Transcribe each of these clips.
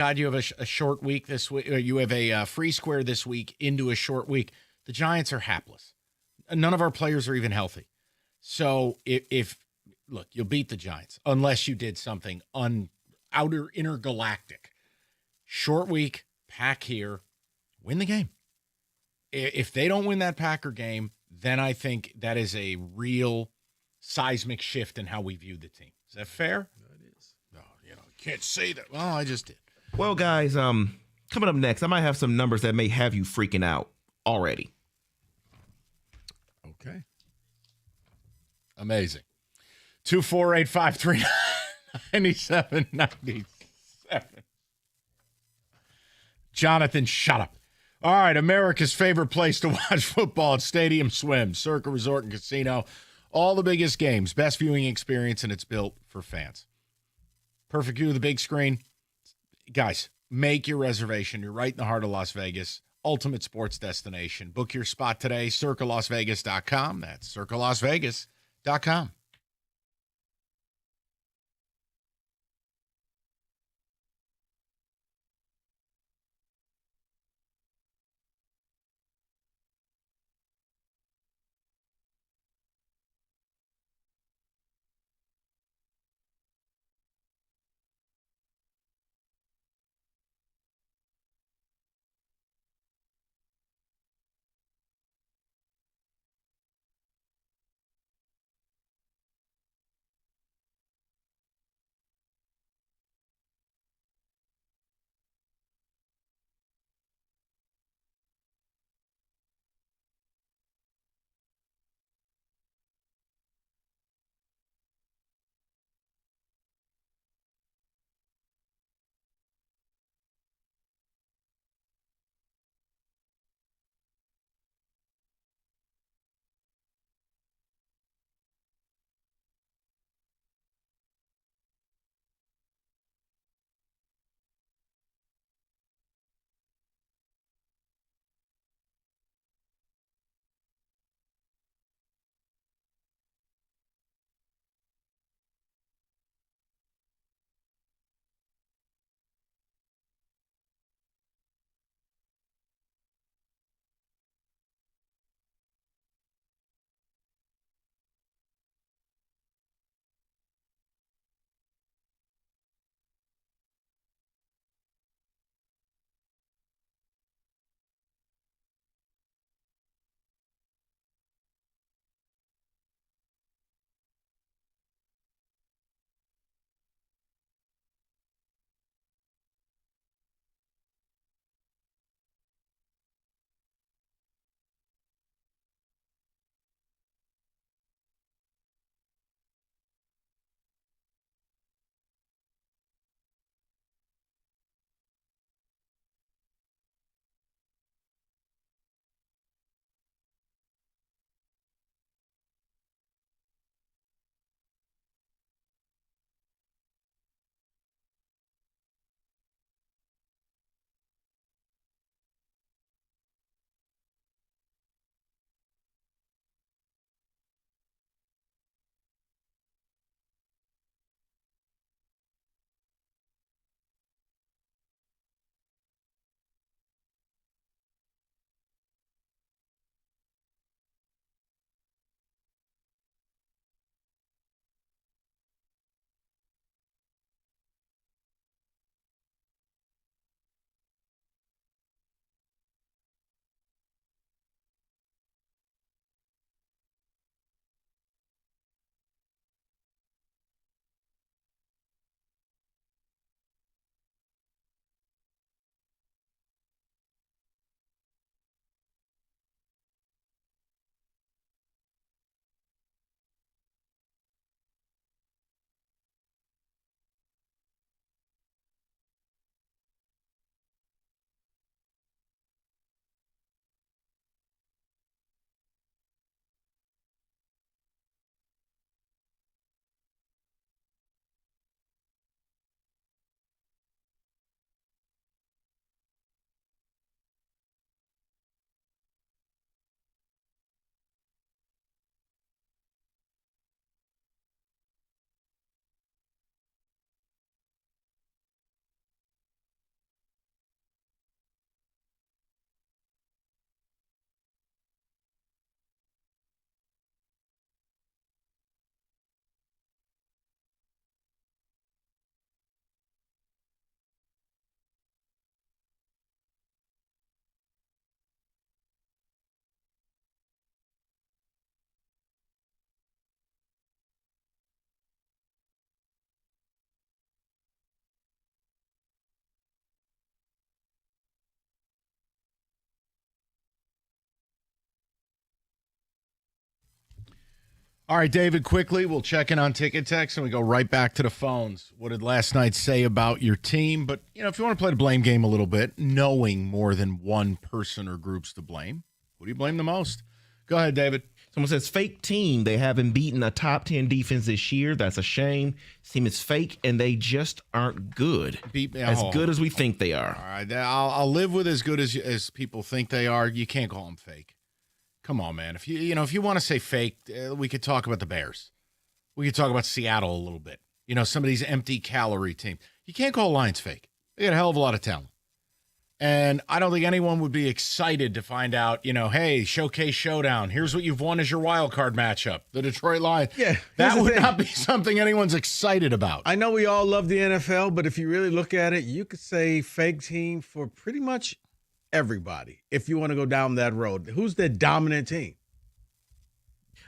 God, you have a short week this week. Or you have a free square this week into a short week. The Giants are hapless. None of our players are even healthy. So if look, you'll beat the Giants unless you did something outer intergalactic. Short week, pack here, win the game. If they don't win that Packer game, then I think that is a real seismic shift in how we view the team. Is that fair? It is. No, can't say that. Well, I just did. Well, guys, coming up next, I might have some numbers that may have you freaking out already. Okay. Amazing. 248-539-9797. Jonathan, shut up. All right, America's favorite place to watch football at Stadium Swim, Circa Resort and Casino. All the biggest games, best viewing experience, and it's built for fans. Perfect view of the big screen. Guys, make your reservation. You're right in the heart of Las Vegas. Ultimate sports destination. Book your spot today, circalasvegas.com. That's circalasvegas.com. All right, David, quickly, we'll check in on Ticket Text and we go right back to the phones. What did last night say about your team? But, if you want to play the blame game a little bit, knowing more than one person or groups to blame, who do you blame the most? Go ahead, David. Someone says, fake team. They haven't beaten a top 10 defense this year. That's a shame. This team is fake, and they just aren't good. As good as we think they are. All right, I'll live with as good as people think they are. You can't call them fake. Come on, man. If you want to say fake, we could talk about the Bears. We could talk about Seattle a little bit. Some of these empty calorie teams. You can't call Lions fake. They got a hell of a lot of talent. And I don't think anyone would be excited to find out, hey, Showcase Showdown. Here's what you've won as your wild card matchup, the Detroit Lions. Yeah, that would not be something anyone's excited about. I know we all love the NFL, but if you really look at it, you could say fake team for pretty much everybody if you want to go down that road. Who's the dominant team?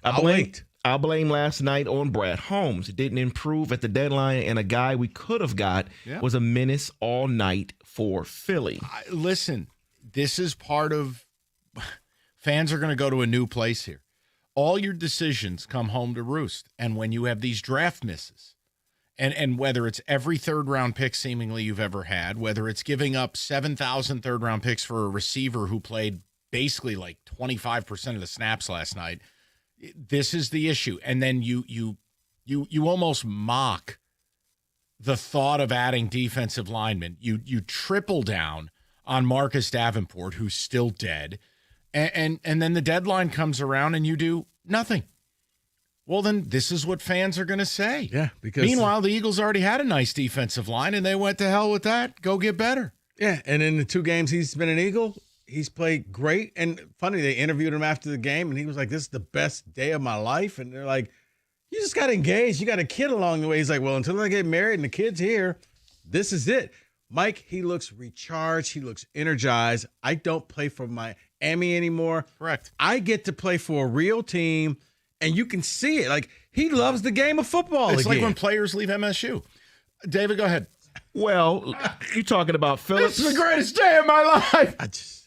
I'll blame last night on Brad Holmes. It didn't improve at the deadline, and a guy we could have got was a menace all night for Philly. Listen, this is part of fans are going to go to a new place here. All your decisions come home to roost. And when you have these draft misses, and whether it's every third-round pick seemingly you've ever had, whether it's giving up 7,000 third-round picks for a receiver who played basically like 25% of the snaps last night, this is the issue. And then you almost mock the thought of adding defensive linemen. You triple down on Marcus Davenport, who's still dead, and then the deadline comes around and you do nothing. Well, then this is what fans are going to say. Yeah, because meanwhile, the Eagles already had a nice defensive line, and they went to hell with that. Go get better. Yeah, and in the 2 games he's been an Eagle, he's played great. And funny, they interviewed him after the game, and he was like, this is the best day of my life. And they're like, you just got engaged. You got a kid along the way. He's like, well, until I get married and the kid's here, this is it. Mike, he looks recharged. He looks energized. I don't play for Miami anymore. Correct. I get to play for a real team, and you can see it. Like, he loves the game of football It's again. like when players leave MSU. David, go ahead. Well, you're talking about Phillips. This is the greatest day of my life.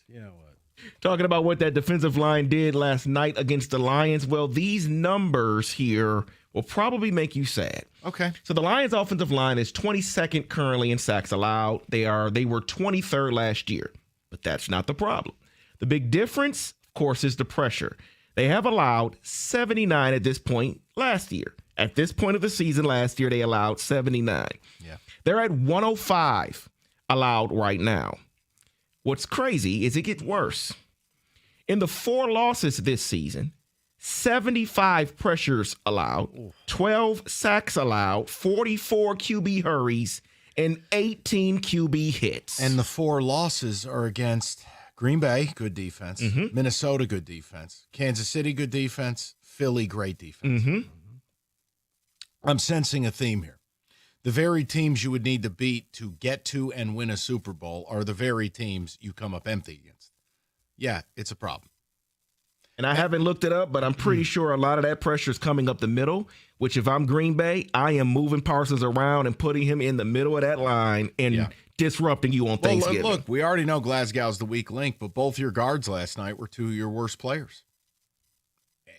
You know what? Talking about what that defensive line did last night against the Lions. Well, these numbers here will probably make you sad. Okay. So the Lions offensive line is 22nd currently in sacks allowed. They were 23rd last year, but that's not the problem. The big difference, of course, is the pressure. They have allowed 79 at this point last year. At this point of the season last year, they allowed 79. Yeah. They're at 105 allowed right now. What's crazy is it gets worse. In the 4 losses this season, 75 pressures allowed, 12 sacks allowed, 44 QB hurries, and 18 QB hits. And the 4 losses are against Green Bay, good defense. Minnesota, good defense. Kansas City, good defense. Philly, great defense. I'm sensing a theme here. The very teams you would need to beat to get to and win a Super Bowl are the very teams you come up empty against. Yeah, it's a problem. And I haven't looked it up, but I'm pretty sure a lot of that pressure is coming up the middle, which if I'm Green Bay, I am moving Parsons around and putting him in the middle of that line and disrupting you on Thanksgiving. Look, we already know Glasgow's the weak link, but both your guards last night were 2 of your worst players.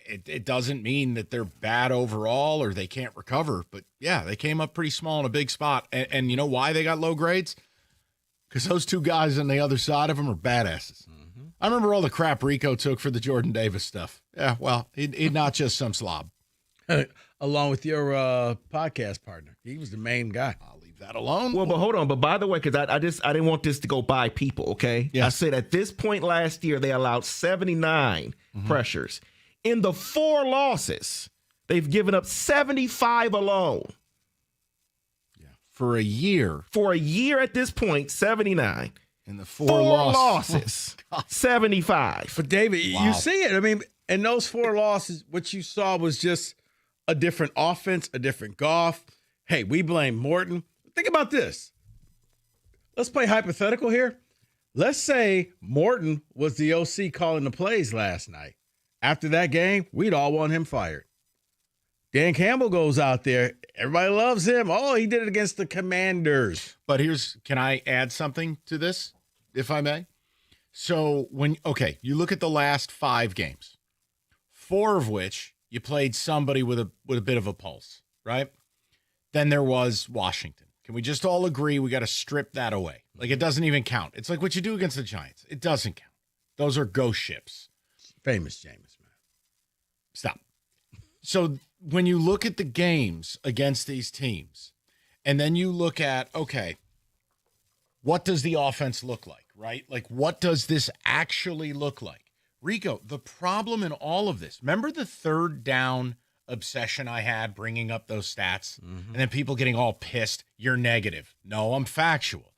It doesn't mean that they're bad overall or they can't recover, but yeah, they came up pretty small in a big spot. And you know why they got low grades? Because those 2 guys on the other side of them are badasses. I remember all the crap Rico took for the Jordan Davis stuff. Yeah, well, he's not just some slob. Along with your podcast partner. He was the main guy. I'll leave that alone. Well, but hold on. But by the way, because I didn't want this to go by people, okay? Yeah. I said at this point last year, they allowed 79 pressures. In the 4 losses, they've given up 75 alone. Yeah. For a year. For a year at this point, 79. In the 4 losses, 75. But, David, you see it. I mean, in those 4 losses, what you saw was just a different offense, a different Goff. Hey, we blame Morton. Think about this. Let's play hypothetical here. Let's say Morton was the OC calling the plays last night. After that game, we'd all want him fired. Dan Campbell goes out there. Everybody loves him. Oh, he did it against the Commanders. But can I add something to this, if I may? So you look at the last 5 games, 4 of which you played somebody with a bit of a pulse, right? Then there was Washington. Can we just all agree we got to strip that away? Like, it doesn't even count. It's like what you do against the Giants. It doesn't count. Those are ghost ships. Famous James, man. Stop. So when you look at the games against these teams, and then you look at, okay, what does the offense look like, right? Like, what does this actually look like? Rico, the problem in all of this, remember the third down obsession I had bringing up those stats? And then people getting all pissed, you're negative. No, I'm factual.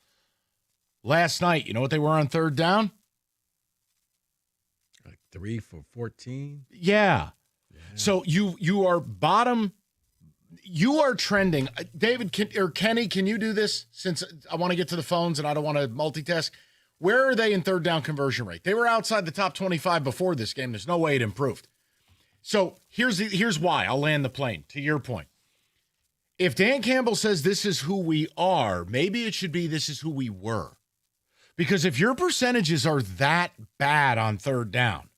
Last night, you know what they were on third down? Like 3 for 14. Yeah. So you are bottom. You are trending. David or Kenny, can you do this? Since I want to get to the phones and I don't want to multitask. Where are they in third down conversion rate? They were outside the top 25 before this game. There's no way it improved. So here's why. I'll land the plane, to your point. If Dan Campbell says this is who we are, maybe it should be this is who we were. Because if your percentages are that bad on third down,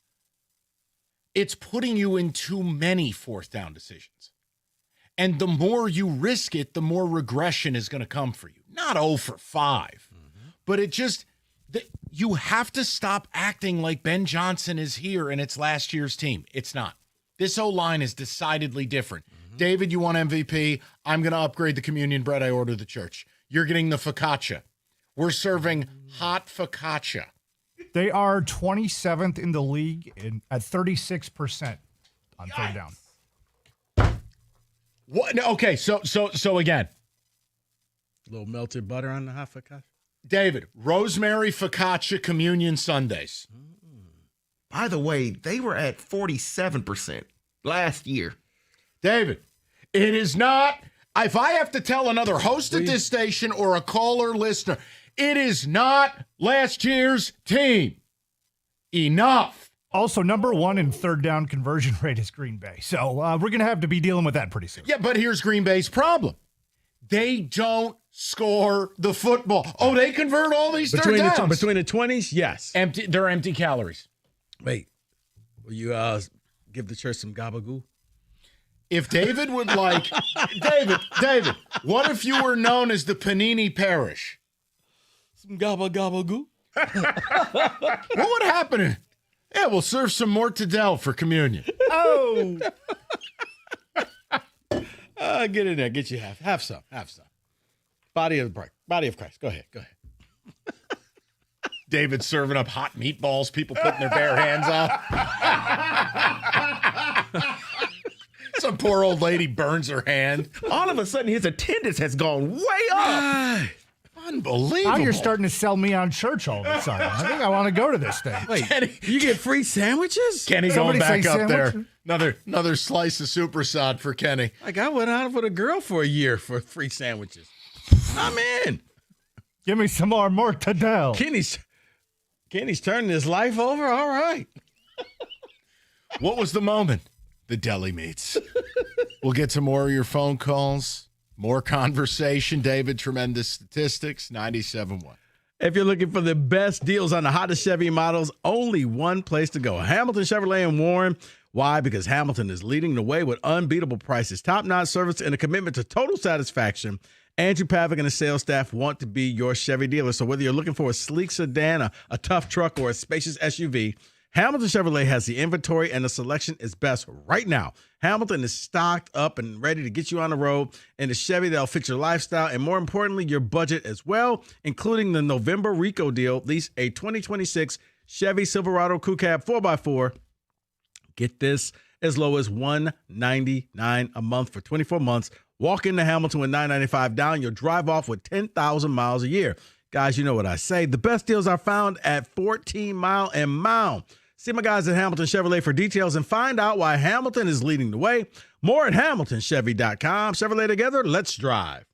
it's putting you in too many fourth down decisions. And the more you risk it, the more regression is going to come for you. Not 0 for 5, but it just, you have to stop acting like Ben Johnson is here and it's last year's team. It's not. This O-line is decidedly different. David, you want MVP? I'm going to upgrade the communion bread I ordered the church. You're getting the focaccia. We're serving hot focaccia. They are 27th in the league at 36% on third down. What? No, okay, so again, A little melted butter on the hot focaccia. David, rosemary focaccia communion Sundays. By the way, they were at 47% last year. David, it is not, if I have to tell another host at this station or a caller listener, it is not last year's team. Enough. Also, number one in third down conversion rate is Green Bay. So we're going to have to be dealing with that pretty soon. Yeah, but here's Green Bay's problem. They don't score the football. Oh, they convert all these third downs. Between the 20s, yes. They're empty calories. Wait, will you give the church some gabagoo? If David would like, David, what if you were known as the Panini Parish? Some gabagoo? What would happen? Yeah, we'll serve some mortadell for communion. Oh, Get in there. Get you half. Have some. Body of Christ. Go ahead. David serving up hot meatballs, people putting their bare hands on. Some poor old lady burns her hand. All of a sudden, his attendance has gone way up. Unbelievable. now you're starting to sell me on church all of a sudden. I think I want to go to this thing. Wait, you get free sandwiches? Kenny Somebody going back say up sandwich? there. Another slice of supersod for Kenny. Like, I went out with a girl for a year for free sandwiches. I'm in. Give me some more mortadell. Kenny's turning his life over? All right. What was the moment? The deli meats. We'll get to more of your phone calls, more conversation. David, tremendous statistics, 97.1. If you're looking for the best deals on the hottest Chevy models, only one place to go. Hamilton Chevrolet in Warren. Why? Because Hamilton is leading the way with unbeatable prices, top-notch service, and a commitment to total satisfaction. Andrew Pavick and his sales staff want to be your Chevy dealer. So whether you're looking for a sleek sedan, a tough truck, or a spacious SUV, Hamilton Chevrolet has the inventory and the selection is best right now. Hamilton is stocked up and ready to get you on the road in a Chevy that'll fit your lifestyle and, more importantly, your budget as well, including the November Rico deal. Lease a 2026 Chevy Silverado Crew Cab 4x4. Get this, as low as $199 a month for 24 months. Walk into Hamilton with $995 down. You'll drive off with 10,000 miles a year. Guys, you know what I say. The best deals are found at 14 Mile and Mound. See my guys at Hamilton Chevrolet for details and find out why Hamilton is leading the way. More at HamiltonChevy.com. Chevrolet together, let's drive.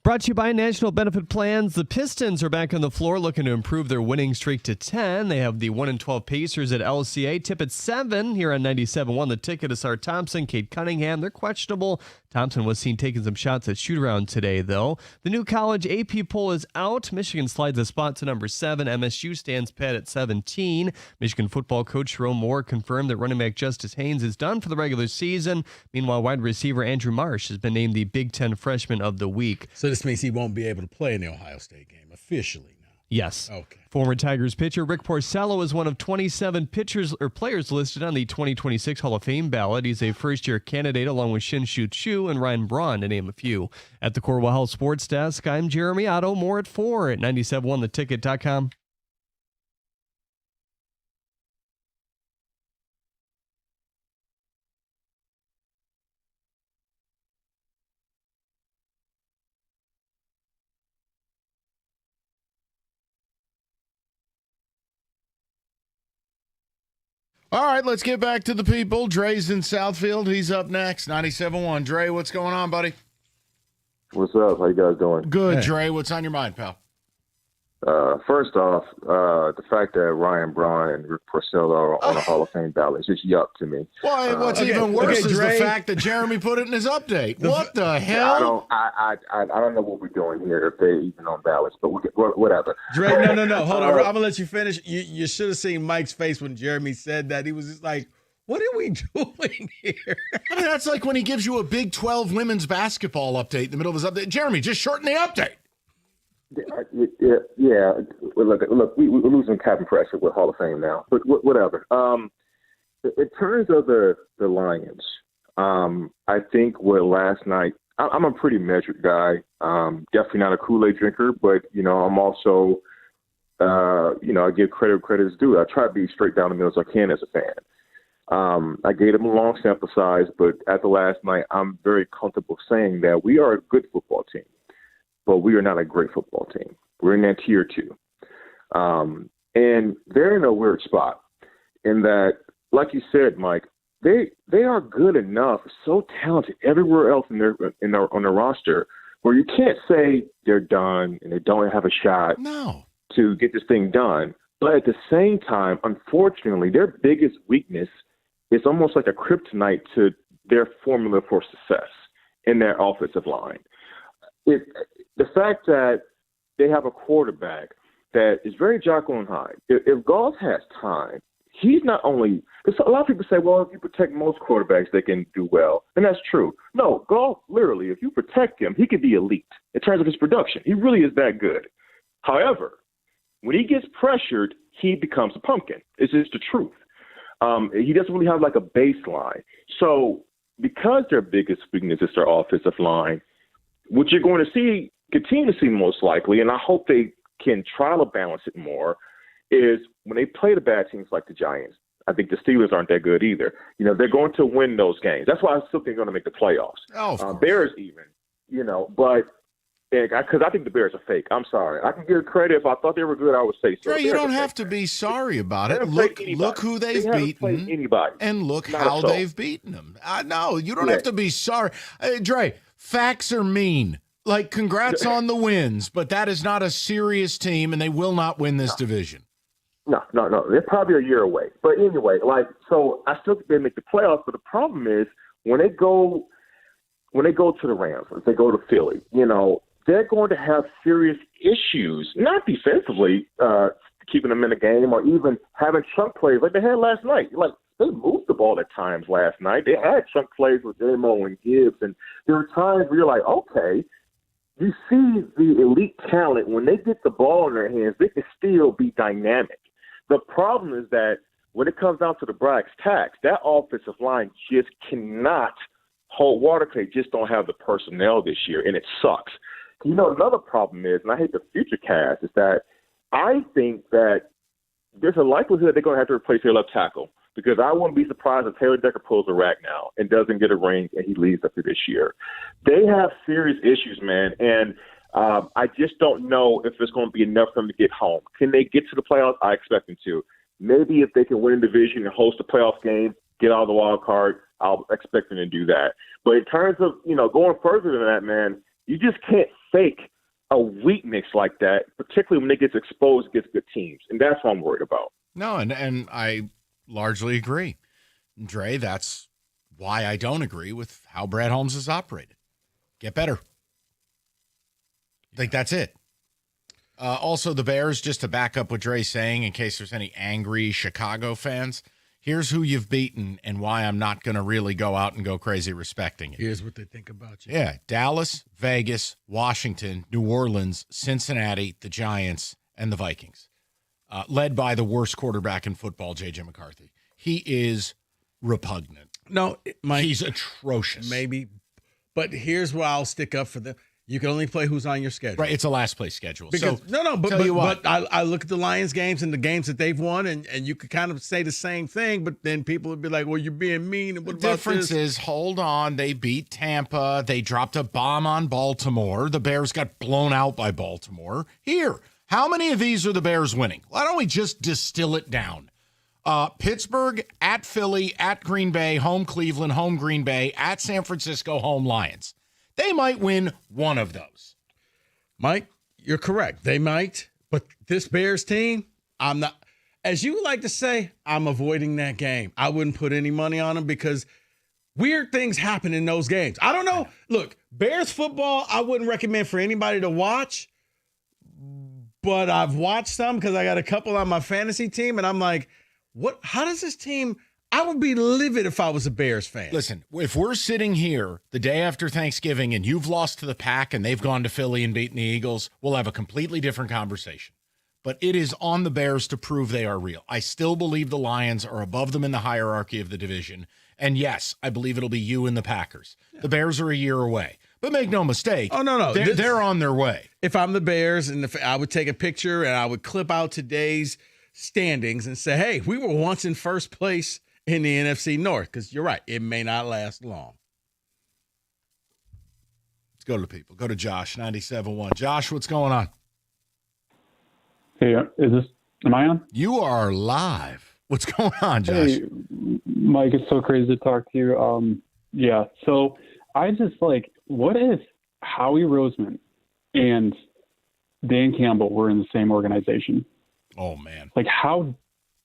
Brought to you by National Benefit Plans. The Pistons are back on the floor looking to improve their winning streak to 10. They have the 1-12 Pacers at LCA. Tip at 7 here on 97.1. The ticket is Sar Thompson, Kate Cunningham. They're questionable. Thompson was seen taking some shots at shoot-around today, though. The new college AP poll is out. Michigan slides a spot to number 7. MSU stands pat at 17. Michigan football coach Jerome Moore confirmed that running back Justice Haynes is done for the regular season. Meanwhile, wide receiver Andrew Marsh has been named the Big Ten Freshman of the Week. So this means he won't be able to play in the Ohio State game officially now. Yes. Okay. Former Tigers pitcher Rick Porcello is one of 27 pitchers or players listed on the 2026 Hall of Fame ballot. He's a first-year candidate along with Shin-Shu Chu and Ryan Braun, to name a few. At the Corwell Health Sports Desk, I'm Jeremy Otto. More at 4 at 971theticket.com. All right, let's get back to the people. Dre's in Southfield. He's up next. 97.1. Dre, what's going on, buddy? What's up? How you guys doing? Good, Hey. Dre. What's on your mind, pal? First off, the fact that Ryan Braun and Rick Porcello are on the Hall of Fame ballot is just yuck to me. Well, what's Okay, even worse okay, is Dre. the fact that Jeremy put it in his update. What the hell? I don't know what we're doing here if they're even on ballots, but whatever. Dre, no. Hold on. I'm going to let you finish. You should have seen Mike's face when Jeremy said that. He was just like, what are we doing here? I mean, that's like when he gives you a Big 12 women's basketball update in the middle of his update. Jeremy, just shorten the update. Yeah. Look, we're losing cap and pressure with Hall of Fame now, but whatever. In terms of the Lions, I think last night, I'm a pretty measured guy. Definitely not a Kool-Aid drinker, but I'm also, I give credit is due. I try to be straight down the middle as I can as a fan. I gave them a long sample size, but at the last night, I'm very comfortable saying that we are a good football team, but we are not a great football team. We're in that tier 2. And they're in a weird spot in that, like you said, Mike, they are good enough, so talented everywhere else on their roster, where you can't say they're done and they don't have a shot to get this thing done. But at the same time, unfortunately, their biggest weakness is almost like a kryptonite to their formula for success in their offensive line. The fact that they have a quarterback that is very Jekyll and Hyde. If Goff has time, he's not only – because a lot of people say, well, if you protect most quarterbacks, they can do well. And that's true. No, Goff, literally, if you protect him, he can be elite in terms of his production. He really is that good. However, when he gets pressured, he becomes a pumpkin. It's just the truth. He doesn't really have like a baseline. So because their biggest weakness is their offensive line, what you're going to continue to see most likely, and I hope they can try to balance it more, is when they play the bad teams like the Giants. I think the Steelers aren't that good either. They're going to win those games. That's why I still think they're going to make the playoffs. Bears even, but because I think the Bears are fake. I'm sorry. I can give credit. If I thought they were good, I would say so. Dre, you don't have to be sorry about it. Look who they've beaten. Anybody. And look how they've beaten them. No, you don't have to be sorry. Dre, facts are mean. Like, congrats on the wins, but that is not a serious team, and they will not win this division. No. They're probably a year away. But anyway, so I still think they make the playoffs, but the problem is when they go to the Rams, if they go to Philly, they're going to have serious issues, not defensively, keeping them in the game or even having chunk plays like they had last night. Like, they moved the ball at times last night. They had chunk plays with Demo and Gibbs, and there were times where you're like, okay, you see the elite talent, when they get the ball in their hands, they can still be dynamic. The problem is that when it comes down to the brass tacks, that offensive line just cannot hold water because they just don't have the personnel this year, and it sucks. Another problem is, and I hate the future cast, is that I think that there's a likelihood they're going to have to replace their left tackle, because I wouldn't be surprised if Taylor Decker pulls a rack now and doesn't get a ring and he leaves after this year. They have serious issues, man, and I just don't know if it's going to be enough for them to get home. Can they get to the playoffs? I expect them to. Maybe if they can win a division and host a playoff game, get out of the wild card, I'll expect them to do that. But in terms of, going further than that, man, you just can't fake a weakness like that, particularly when it gets exposed against good teams. And that's what I'm worried about. No, and I largely agree. Dre, that's why I don't agree with how Brad Holmes has operated. Get better. I think that's it. Also, the Bears, just to back up what Dre's saying, in case there's any angry Chicago fans, here's who you've beaten and why I'm not going to really go out and go crazy respecting it. Here's what they think about you. Yeah, Dallas, Vegas, Washington, New Orleans, Cincinnati, the Giants, and the Vikings, led by the worst quarterback in football, J.J. McCarthy. He is repugnant. No, Mike, He's atrocious. maybe, but here's where I'll stick up for them. You can only play who's on your schedule. Right, it's a last place schedule. Because, so, but I look at the Lions games and the games that they've won, and you could kind of say the same thing, but then people would be like, well, you're being mean. And what the about difference this? is, hold on, they beat Tampa. They dropped a bomb on Baltimore. The Bears got blown out by Baltimore. Here, how many of these are the Bears winning? Why don't we just distill it down? Pittsburgh, at Philly, at Green Bay, home Cleveland, home Green Bay, at San Francisco, home Lions. They might win one of those. Mike, you're correct. They might, but this Bears team, I'm not. As you like to say, I'm avoiding that game. I wouldn't put any money on them because weird things happen in those games. I don't know. Look, Bears football, I wouldn't recommend for anybody to watch, but I've watched some because I got a couple on my fantasy team, and I'm like, what? How does this team? I would be livid if I was a Bears fan. Listen, if we're sitting here the day after Thanksgiving and you've lost to the Pack and they've gone to Philly and beaten the Eagles, we'll have a completely different conversation. But it is on the Bears to prove they are real. I still believe the Lions are above them in the hierarchy of the division. And yes, I believe it'll be you and the Packers. Yeah. The Bears are a year away. But make no mistake. Oh, no. They're on their way. If I'm the Bears, and I would take a picture and I would clip out today's standings and say, hey, we were once in first place in the NFC North, because you're right, it may not last long. Let's go to the people. Go to Josh, 97.1. Josh, what's going on? Hey, am I on? You are live. What's going on, Josh? Hey, Mike, it's so crazy to talk to you. Yeah, so I just what if Howie Roseman and Dan Campbell were in the same organization? Oh, man. How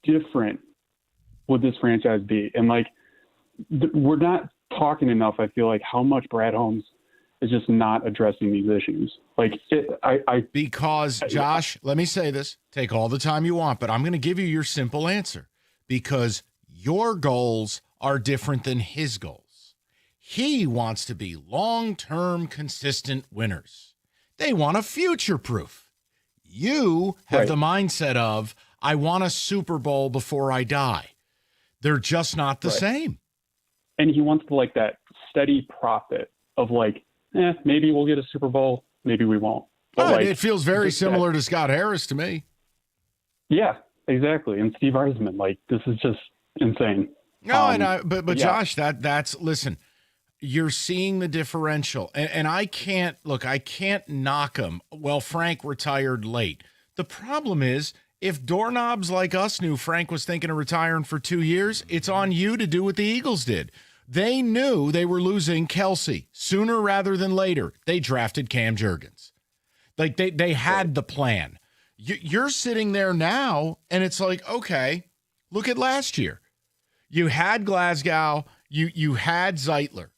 different would this franchise be? And we're not talking enough, I feel like, how much Brad Holmes is just not addressing these issues. Because Josh, let me say this, take all the time you want, but I'm going to give you your simple answer, because your goals are different than his goals. He wants to be long-term consistent winners. They want a future proof. You have the mindset of, I want a Super Bowl before I die. They're just not the same. And he wants that steady profit of maybe we'll get a Super Bowl, maybe we won't. But it feels very similar to Scott Harris to me. Yeah, exactly. And Steve Eisman, this is just insane. No, but Josh, that's listen, you're seeing the differential. And I can't knock him. Well, Frank retired late. The problem is, if doorknobs like us knew Frank was thinking of retiring for 2 years, it's on you to do what the Eagles did. They knew they were losing Kelsey sooner rather than later. They drafted Cam Jurgens. They had the plan. You're sitting there now, and it's okay, look at last year. You had Glasgow. You had Zeitler.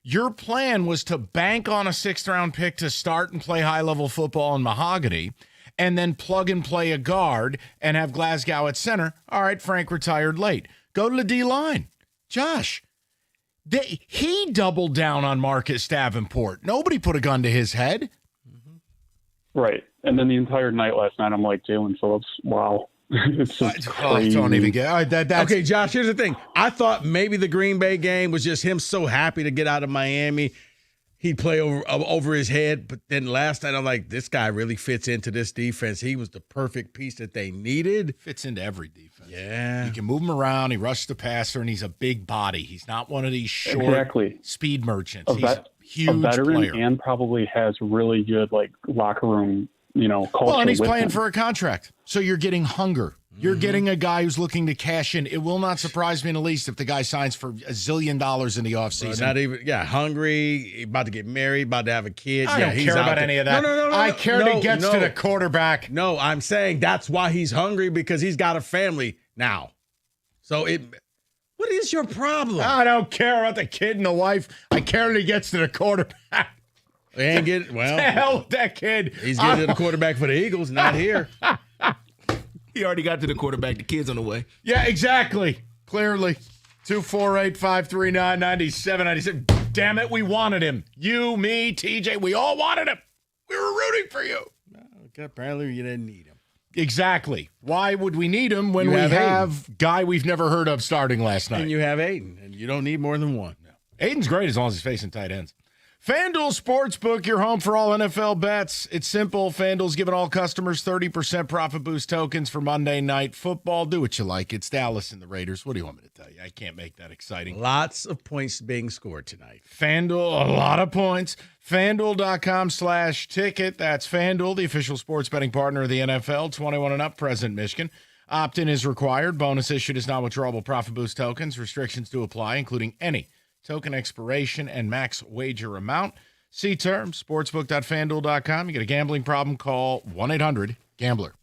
Your plan was to bank on a 6th-round pick to start and play high-level football in Mahogany, and then plug and play a guard and have Glasgow at center. All right, Frank retired late. Go to the D-line. Josh, he doubled down on Marcus Davenport. Nobody put a gun to his head. Right. And then the entire night last night, I'm like, Jalen Phillips, wow. It's just crazy. Don't even get Okay, Josh, here's the thing. I thought maybe the Green Bay game was just him so happy to get out of Miami. He'd play over his head. But then last night, I'm like, this guy really fits into this defense. He was the perfect piece that they needed. Fits into every defense. Yeah. You can move him around. He rushed the passer, and he's a big body. He's not one of these short speed merchants. He's a huge veteran player. And probably has really good locker room, culture. Well, and he's with playing him. for a contract. So you're getting hunger. You're getting a guy who's looking to cash in. It will not surprise me in the least if the guy signs for $1 zillion in the offseason. Not even, hungry, about to get married, about to have a kid. I don't care about any of that. No. I care that he gets to the quarterback. No, I'm saying that's why he's hungry, because he's got a family now. So what is your problem? I don't care about the kid and the wife. I care that he gets to the quarterback. He ain't getting, well, The hell with that kid. he's getting to the quarterback for the Eagles, not here. He already got to the quarterback. The kid's on the way. Yeah, exactly. Clearly. 248-539-9797. Damn it, we wanted him. You, me, TJ, we all wanted him. We were rooting for you. Okay, apparently you didn't need him. Exactly. Why would we need him when You we have have guy we've never heard of starting last night? And you have Aiden, and you don't need more than one. Aiden's great as long as he's facing tight ends. FanDuel Sportsbook, your home for all NFL bets. It's simple. FanDuel's giving all customers 30% profit boost tokens for Monday Night Football. Do what you like. It's Dallas and the Raiders. What do you want me to tell you? I can't make that exciting. Lots of points being scored tonight. FanDuel, a lot of points. FanDuel.com/ticket. That's FanDuel, the official sports betting partner of the NFL. 21 and up, present Michigan. Opt-in is required. Bonus issued is non-withdrawable profit boost tokens. Restrictions do apply, including any token expiration and max wager amount. See terms, sportsbook.fanduel.com. You get a gambling problem, call 1-800-GAMBLER.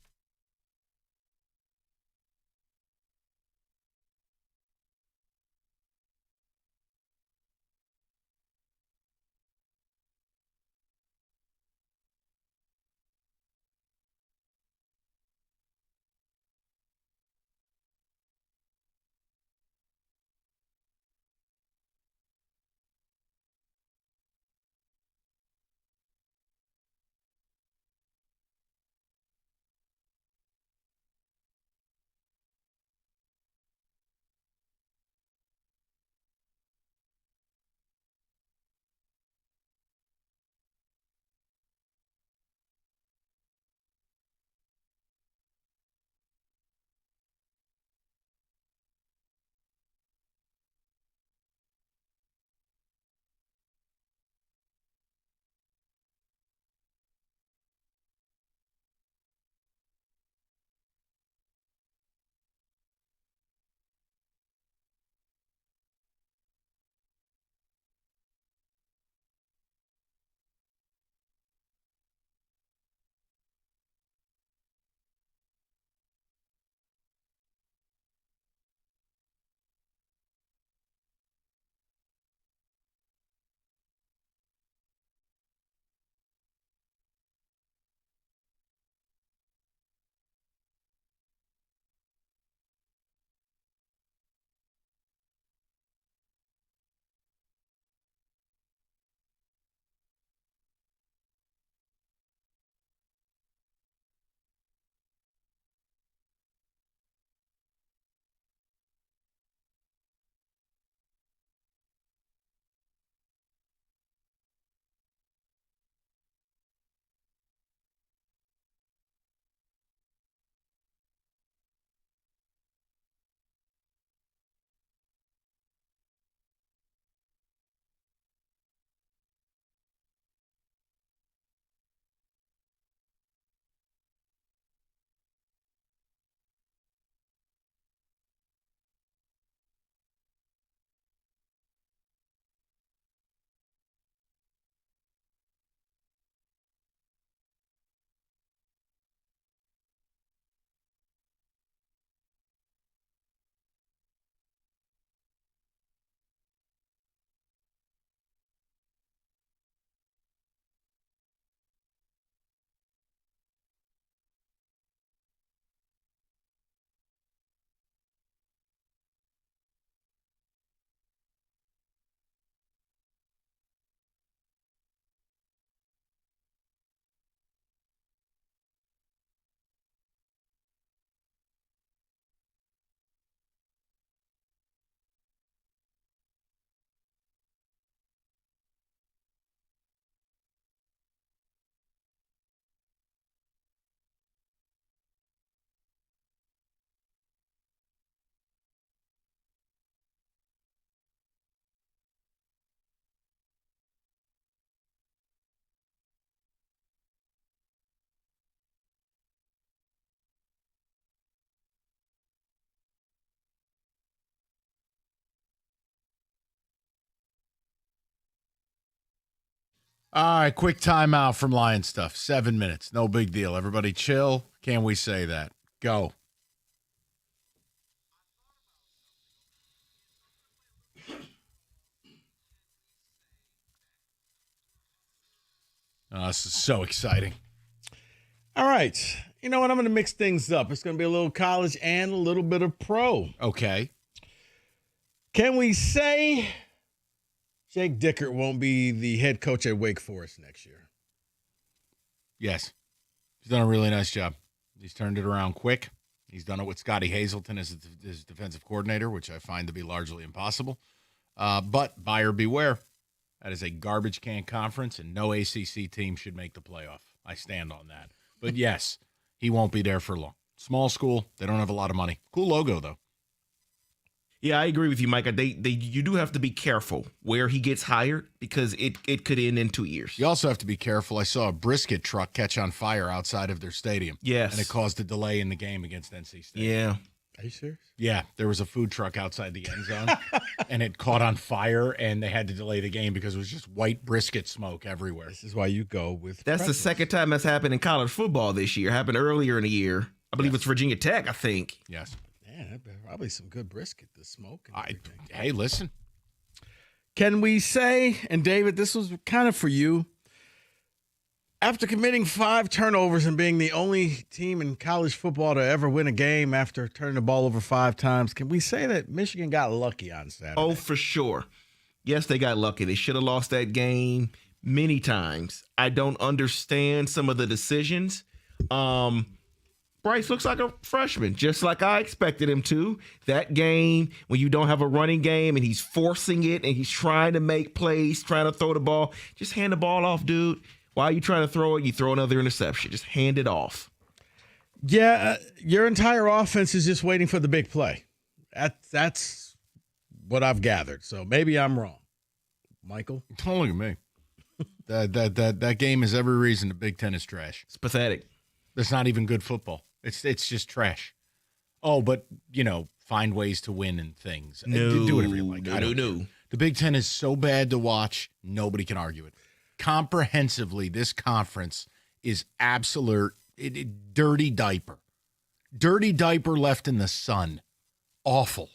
All right, quick timeout from Lion stuff. 7 minutes. No big deal. Everybody chill. Can we say that? Go. Oh, this is so exciting. All right. You know what? I'm going to mix things up. It's going to be a little college and a little bit of pro. Okay. Can we say Jake Dickert won't be the head coach at Wake Forest next year? Yes. He's done a really nice job. He's turned it around quick. He's done it with Scotty Hazelton as his defensive coordinator, which I find to be largely impossible. But buyer beware. That is a garbage can conference, and no ACC team should make the playoff. I stand on that. But yes, he won't be there for long. Small school. They don't have a lot of money. Cool logo, though. Yeah, I agree with you, Micah. You do have to be careful where he gets hired because it could end in 2 years. You also have to be careful. I saw a brisket truck catch on fire outside of their stadium. Yes. And it caused a delay in the game against NC State. Yeah. Are you serious? Yeah, there was a food truck outside the end zone, and it caught on fire, and they had to delay the game because it was just white brisket smoke everywhere. This is why you go with That's pretzels. the second time that's happened in college football this year. Happened earlier in the year. I believe it's Virginia Tech, I think. Yes. Man, probably some good brisket, the smoke. And Hey, listen. Can we say, and David, this was kind of for you, after committing 5 turnovers and being the only team in college football to ever win a game after turning the ball over 5 times, can we say that Michigan got lucky on Saturday? Oh, for sure. Yes, they got lucky. They should have lost that game many times. I don't understand some of the decisions. Bryce looks like a freshman, just like I expected him to. That game, when you don't have a running game and he's forcing it and he's trying to make plays, trying to throw the ball, just hand the ball off, dude. Why are you trying to throw it? You throw another interception. Just hand it off. Yeah, your entire offense is just waiting for the big play. That's what I've gathered. So maybe I'm wrong. Michael? Don't look at me. That game has every reason the Big Ten is trash. It's pathetic. It's not even good football. It's just trash. Oh, but, find ways to win and things. Do whatever you like. No. The Big Ten is so bad to watch, nobody can argue it. Comprehensively, this conference is absolute dirty diaper. Dirty diaper left in the sun. Awful.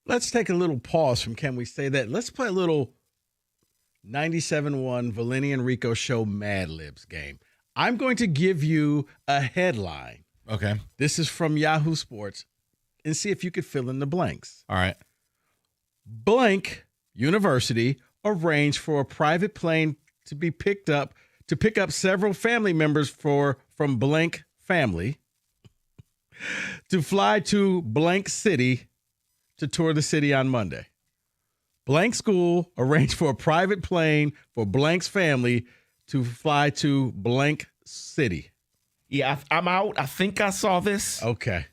Let's take a little pause from Can We Say That? Let's play a little 97.1 Valeni and Rico Show Mad Libs game. I'm going to give you a headline. Okay. This is from Yahoo Sports, and see if you could fill in the blanks. All right. Blank University arranged for a private plane to be pick up several family members from blank family to fly to blank city to tour the city on Monday. Blank school arranged for a private plane for blank's family to fly to blank city. Yeah, I'm out. I think I saw this. Okay.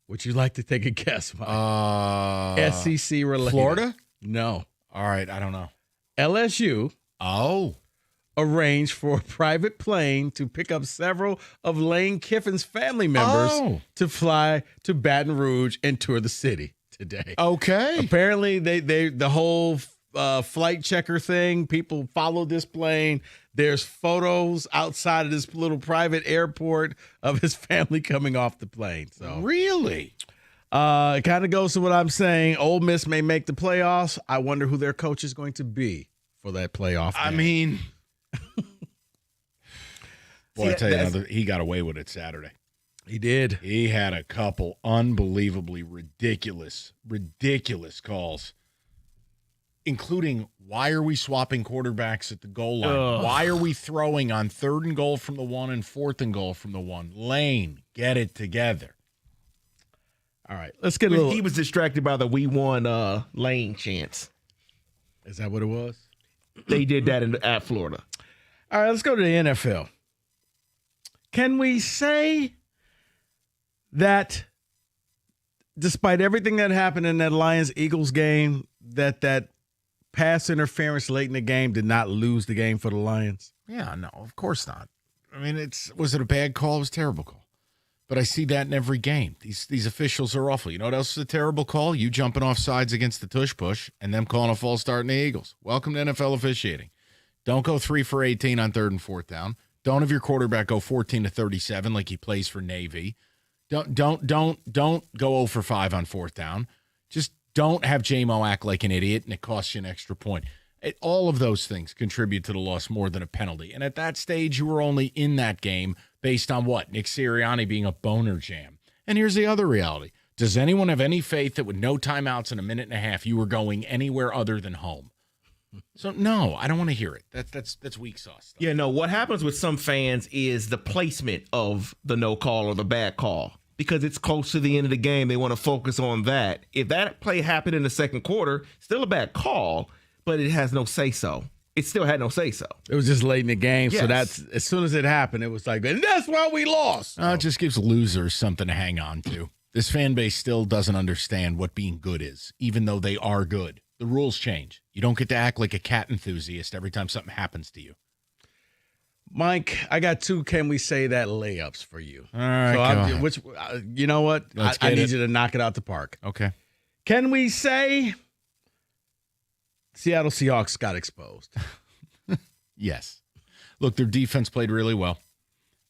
Would you like to take a guess, Mike? SEC related. Florida? No. All right, I don't know. LSU Oh. arranged for a private plane to pick up several of Lane Kiffin's family members to fly to Baton Rouge and tour the city today. Okay. Apparently, the whole flight checker thing, people followed this plane. There's photos outside of this little private airport of his family coming off the plane. So Really? it kind of goes to what I'm saying. Ole Miss may make the playoffs. I wonder who their coach is going to be for that playoff game. I mean, boy, I tell you, that's- he got away with it Saturday. He did. He had a couple unbelievably ridiculous calls, including why are we swapping quarterbacks at the goal line? Ugh. Why are we throwing on 3rd and goal from the 1 and 4th and goal from the 1? Lane, get it together. All right, let's get a little. He was distracted by the "We Won" Lane chants. Is that what it was? They did that at Florida. All right, let's go to the NFL. Can we say that despite everything that happened in that Lions-Eagles game, that pass interference late in the game did not lose the game for the Lions? Yeah, no, of course not. I mean, was it a bad call? It was a terrible call. But I see that in every game. These officials are awful. You know what else is a terrible call? You jumping off sides against the tush push and them calling a false start in the Eagles. Welcome to NFL officiating. Don't go 3 for 18 on 3rd and 4th down. Don't have your quarterback go 14 to 37 like he plays for Navy. Don't go 0 for 5 on 4th down. Just don't have J-Mo act like an idiot and it costs you an extra point. All of those things contribute to the loss more than a penalty. And at that stage, you were only in that game based on what? Nick Sirianni being a boner jam. And here's the other reality. Does anyone have any faith that with no timeouts in a minute and a half, you were going anywhere other than home? So, no, I don't want to hear it. That's weak sauce stuff. Yeah, no, what happens with some fans is the placement of the no call or the bad call. Because it's close to the end of the game, they want to focus on that. If that play happened in the second quarter, still a bad call, but it has no say-so. It still had no say-so. It was just late in the game, Yes. so that's as soon as it happened, it was like, and that's why we lost. It just gives losers something to hang on to. This fan base still doesn't understand what being good is, even though they are good. The rules change. You don't get to act like a cat enthusiast every time something happens to you. Mike, I got 2 can we say that layups for you. All right, You know what? Let's I get need it. you to knock it out the park. Okay. Can we say Seattle Seahawks got exposed? Yes. Look, their defense played really well,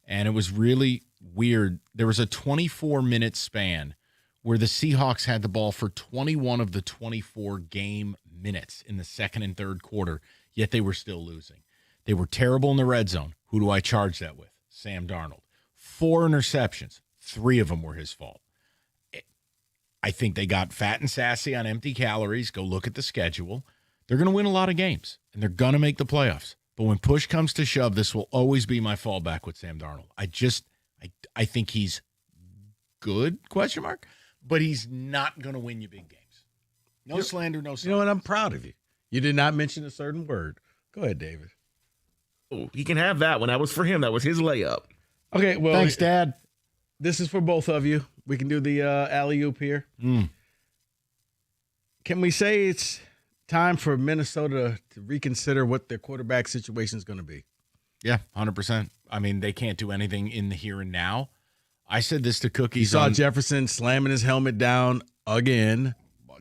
and it was really weird. There was a 24-minute span where the Seahawks had the ball for 21 of the 24 game minutes in the second and third quarter, yet they were still losing. They were terrible in the red zone. Who do I charge that with? Sam Darnold. 4 interceptions. 3 of them were his fault. I think they got fat and sassy on empty calories. Go look at the schedule. They're going to win a lot of games, and they're going to make the playoffs. But when push comes to shove, this will always be my fallback with Sam Darnold. I think he's good, ? But he's not going to win you big games. No slander, no slander. You know what? I'm proud of you. You did not mention a certain word. Go ahead, David. Oh, he can have that one. That was for him. That was his layup. Okay, well, Thanks, Dad. This is for both of you. We can do the alley-oop here. Can we say it's time for Minnesota to reconsider what their quarterback situation is going to be? Yeah, 100%. I mean, they can't do anything in the here and now. I said this to Cookies. You saw Jefferson slamming his helmet down again.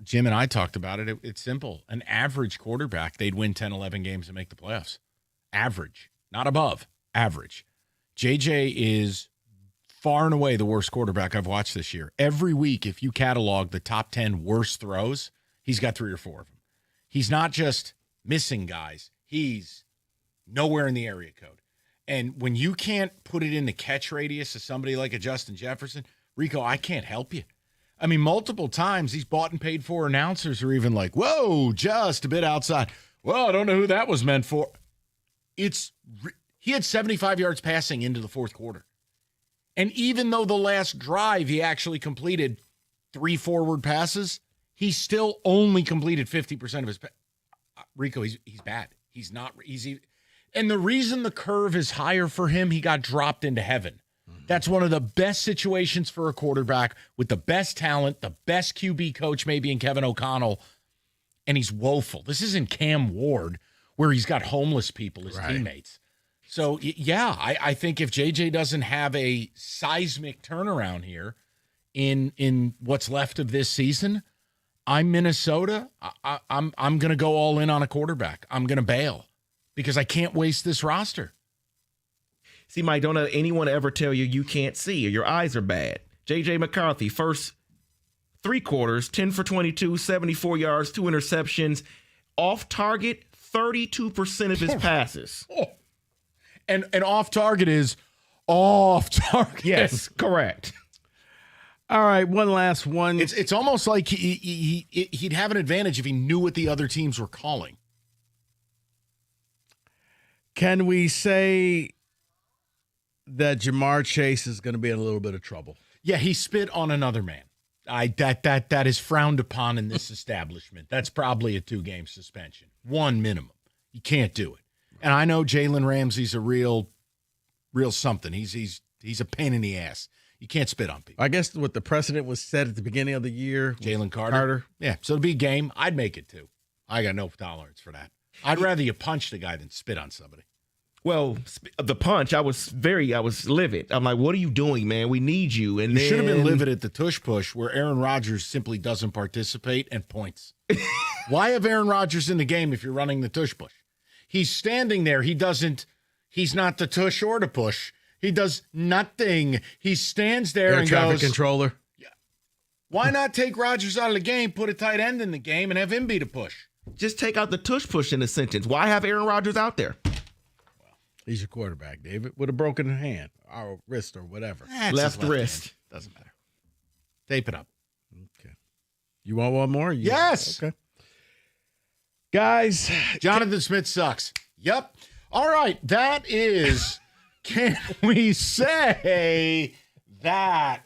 Jim and I talked about it. It's simple. An average quarterback, they'd win 10, 11 games and make the playoffs. Average, not above, average. JJ is far and away the worst quarterback I've watched this year. Every week, if you catalog the top 10 worst throws, he's got 3 or 4 of them. He's not just missing guys. He's nowhere in the area code. And when you can't put it in the catch radius of somebody like a Justin Jefferson, Rico, I can't help you. I mean, multiple times these bought and paid for announcers are even like, whoa, just a bit outside. Well, I don't know who that was meant for. He had 75 yards passing into the fourth quarter. And even though the last drive he actually completed 3 forward passes, he still only completed 50% of his Rico, he's bad. He's not easy. And the reason the curve is higher for him, he got dropped into heaven. That's one of the best situations for a quarterback with the best talent, the best QB coach maybe in Kevin O'Connell, and he's woeful. This isn't Cam Ward where he's got homeless people as teammates. So, yeah, I think if JJ doesn't have a seismic turnaround here in what's left of this season, I'm Minnesota. I'm going to go all in on a quarterback. I'm going to bail because I can't waste this roster. See, Mike, don't let anyone ever tell you you can't see or your eyes are bad. J.J. McCarthy, first 3 quarters, 10 for 22, 74 yards, 2 interceptions. Off target, 32% of his passes. And off target is off target. Yes, correct. All right, one last one. It's almost like he'd have an advantage if he knew what the other teams were calling. Can we say that Jamar Chase is going to be in a little bit of trouble? Yeah, he spit on another man. That is frowned upon in this establishment. That's probably a 2-game suspension, 1 minimum. You can't do it. And I know Jalen Ramsey's a real something. He's a pain in the ass. You can't spit on people. I guess what the precedent was set at the beginning of the year. Jalen Carter. Yeah, so it'd be a game. I'd make it 2. I got no tolerance for that. I'd rather you punch the guy than spit on somebody. Well, the punch, I was livid. I'm like, what are you doing, man? We need you. And You then, should have been livid at the tush push where Aaron Rodgers simply doesn't participate and points. Why have Aaron Rodgers in the game if you're running the tush push? He's standing there. He's not the tush or the push. He does nothing. He stands there and traffic goes, controller. why not take Rodgers out of the game, put a tight end in the game, and have him be the push? just take out the tush push in the sentence. Why have Aaron Rodgers out there? He's your quarterback, David, with a broken hand or wrist or whatever. That's Left his wrist. hand. Doesn't matter. Tape it up. Okay. You want one more? Yes. Okay. Guys, Jonathan Smith sucks. Yep. All right. That is, can we say that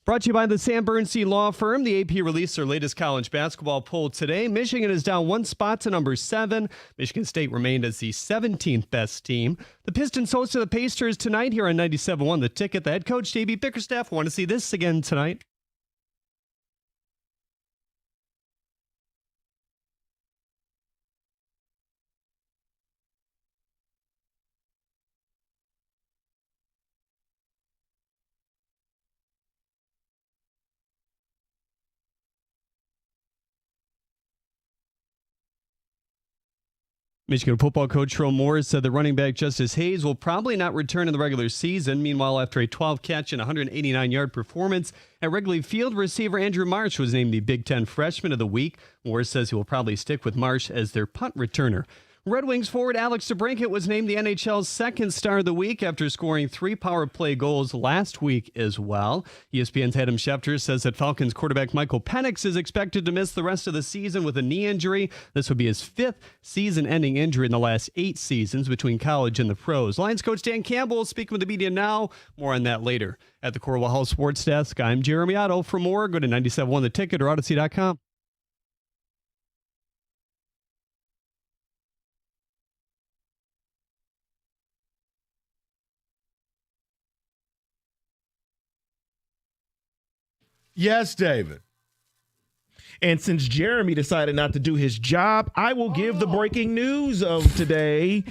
Brought to you by the Sam Bernstein Law Firm. The AP released their latest college basketball poll today. Michigan is down 1 spot to number 7. Michigan State remained as the 17th best team. The Pistons hosted the Pacers tonight here on 97.1 The Ticket. The head coach, J.B. Bickerstaff, want to see this again tonight. Michigan football coach Jerome Morris said the running back Justice Hayes will probably not return in the regular season. Meanwhile, after a 12-catch and 189-yard performance at Wrigley Field, receiver Andrew Marsh was named the Big Ten Freshman of the Week. Morris says he will probably stick with Marsh as their punt returner. Red Wings forward Alex DeBrincat was named the NHL's second star of the week after scoring 3 power play goals last week as well. ESPN's Adam Schefter says that Falcons quarterback Michael Penix is expected to miss the rest of the season with a knee injury. This would be his 5th season-ending injury in the last 8 seasons between college and the pros. Lions coach Dan Campbell speaking with the media now. More on that later. At the Corwell House Sports Desk, I'm Jeremy Otto. For more, go to 97.1 The Ticket or Odyssey.com. Yes, David. And since Jeremy decided not to do his job, I will give the breaking news of today.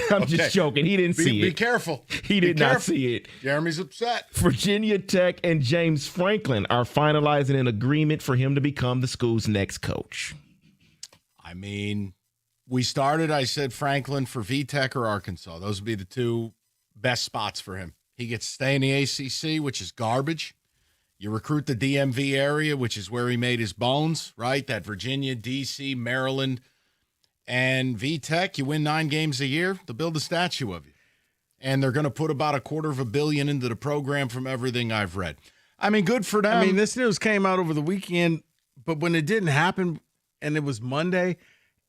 I'm just joking. He didn't see it. Be careful. He did not see it. Jeremy's upset. Virginia Tech and James Franklin are finalizing an agreement for him to become the school's next coach. I mean, we started, I said Franklin for VTech or Arkansas. Those would be the 2 best spots for him. He gets to stay in the ACC, which is garbage. You recruit the DMV area, which is where he made his bones, right? That Virginia, D.C., Maryland, and VTech, you win 9 games a year, they'll build a statue of you. And they're going to put about $250 million into the program from everything I've read. I mean, good for them. I mean, this news came out over the weekend, but when it didn't happen and it was Monday,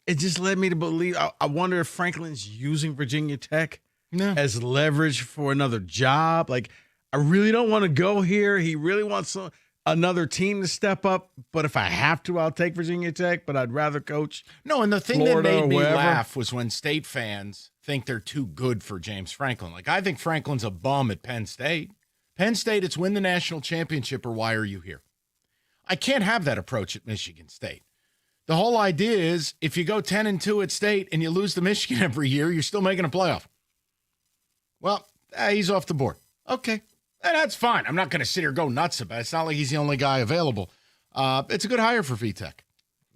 it just led me to believe. I wonder if Franklin's using Virginia Tech as leverage for another job. Like, I really don't want to go here. He really wants another team to step up. But if I have to, I'll take Virginia Tech. But I'd rather coach No, and the thing Florida that made me or wherever. laugh was when State fans think they're too good for James Franklin. Like, I think Franklin's a bum at Penn State. Penn State, it's win the national championship or why are you here? I can't have that approach at Michigan State. The whole idea is if you go 10-2 at State and you lose to Michigan every year, you're still making a playoff. Well, he's off the board. Okay. And that's fine. I'm not going to sit here and go nuts about it. It's not like he's the only guy available. It's a good hire for VTech.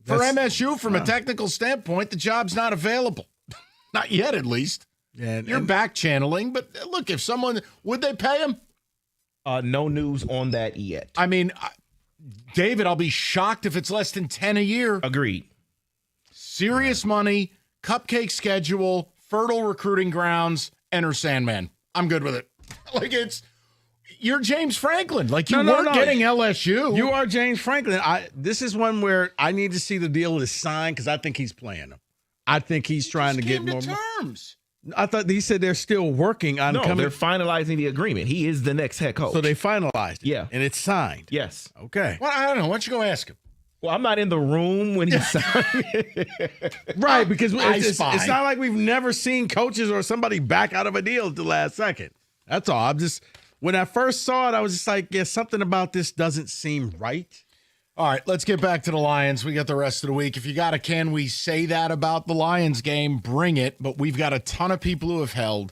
For MSU, from a technical standpoint, the job's not available. Not yet, at least. Yeah, You're back channeling, but look, if someone, would they pay him? No news on that yet. I mean, David, I'll be shocked if it's less than 10 a year. Agreed. Serious money, cupcake schedule, fertile recruiting grounds, enter Sandman. I'm good with it. Like, you're James Franklin. Like, you weren't getting LSU. You are James Franklin. This is one where I need to see the deal is signed because I think he's playing him. I think he's trying to get more terms. I thought he said they're still working on No, coming. they're finalizing the agreement. He is the next head coach. So they finalized it. Yeah. And it's signed. Yes. Okay. Well, I don't know. Why don't you go ask him? Well, I'm not in the room when he signed it. Right, because it's spy. not like we've never seen coaches or somebody back out of a deal at the last second. That's all. When I first saw it, I was just like, yeah, something about this doesn't seem right. All right, let's get back to the Lions. We got the rest of the week. If you got a can we say that about the Lions game, bring it. But we've got a ton of people who have held.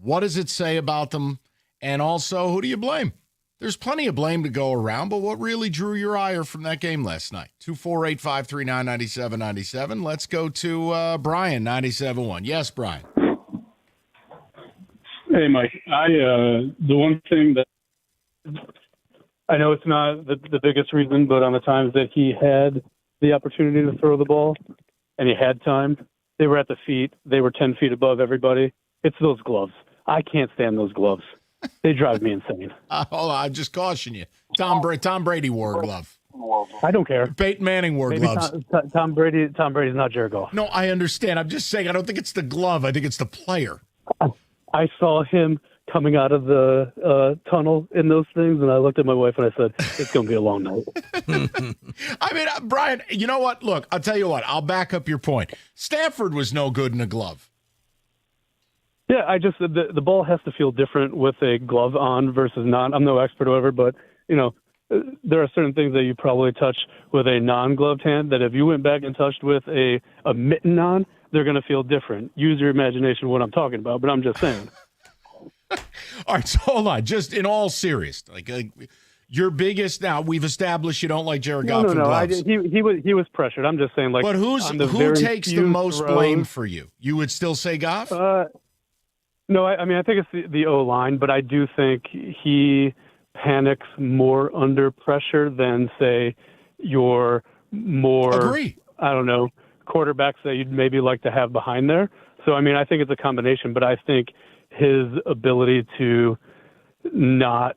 What does it say about them? And also, who do you blame? There's plenty of blame to go around, but what really drew your ire from that game last night? 248-539-9797. Let's go to Brian, 97.1. Yes, Brian. Hey, Mike. The one thing that I know it's not the biggest reason, but on the times that he had the opportunity to throw the ball and he had time, they were at the feet. They were 10 feet above everybody. It's those gloves. I can't stand those gloves. They drive me insane. Hold on, I'm just caution you. Tom Brady wore a glove. I don't care. Peyton Manning wore Maybe gloves. Tom Brady's not Jared Goff. No, I understand. I'm just saying I don't think it's the glove. I think it's the player. I saw him coming out of the tunnel in those things. And I looked at my wife and I said, it's going to be a long night. I mean, Brian, you know what? Look, I'll tell you what. I'll back up your point. Stafford was no good in a glove. Yeah, the ball has to feel different with a glove on versus not. I'm no expert or whatever, but, there are certain things that you probably touch with a non-gloved hand that if you went back and touched with a mitten on, they're going to feel different. Use your imagination what I'm talking about, but I'm just saying. All right, so hold on. Just in all seriousness, like your biggest. Now we've established you don't like Jared Goff in gloves. He was pressured. I'm just saying, like, but who takes the most blame for you? You would still say Goff? No, I mean I think it's the O line, but I do think he panics more under pressure than say your more Agree. I don't know quarterbacks that you'd maybe like to have behind there. So I mean I think it's a combination, but I think his ability to not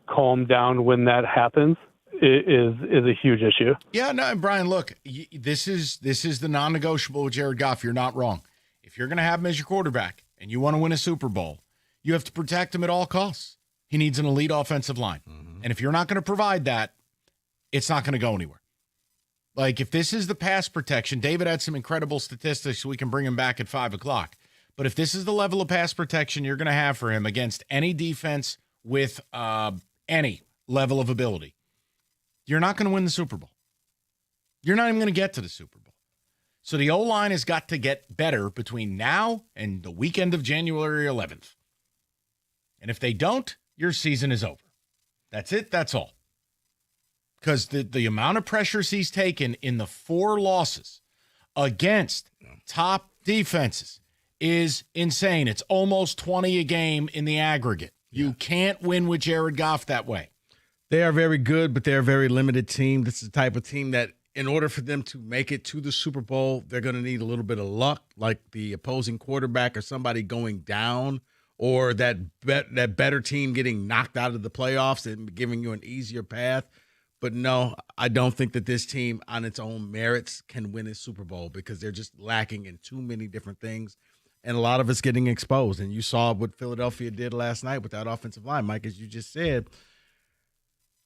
calm down when that happens is a huge issue. Yeah, no, Brian, look, this is the non-negotiable with Jared Goff. You're not wrong. If you're going to have him as your quarterback and you want to win a Super Bowl, you have to protect him at all costs. He needs an elite offensive line. Mm-hmm. And if you're not going to provide that, it's not going to go anywhere. Like, if this is the pass protection, David had some incredible statistics, so we can bring him back at 5 o'clock. But if this is the level of pass protection you're going to have for him against any defense with any level of ability, you're not going to win the Super Bowl. You're not even going to get to the Super Bowl. So the O-line has got to get better between now and the weekend of January 11th. And if they don't, your season is over. That's it. That's all. Because the amount of pressures he's taken in the 4 losses against top defenses is insane. It's almost 20 a game in the aggregate. You can't win with Jared Goff that way. They are very good, but they're a very limited team. This is the type of team that in order for them to make it to the Super Bowl, they're going to need a little bit of luck, like the opposing quarterback or somebody going down, or that better team getting knocked out of the playoffs and giving you an easier path. But no, I don't think that this team on its own merits can win a Super Bowl because they're just lacking in too many different things. And a lot of it's getting exposed. And you saw what Philadelphia did last night with that offensive line, Mike, as you just said.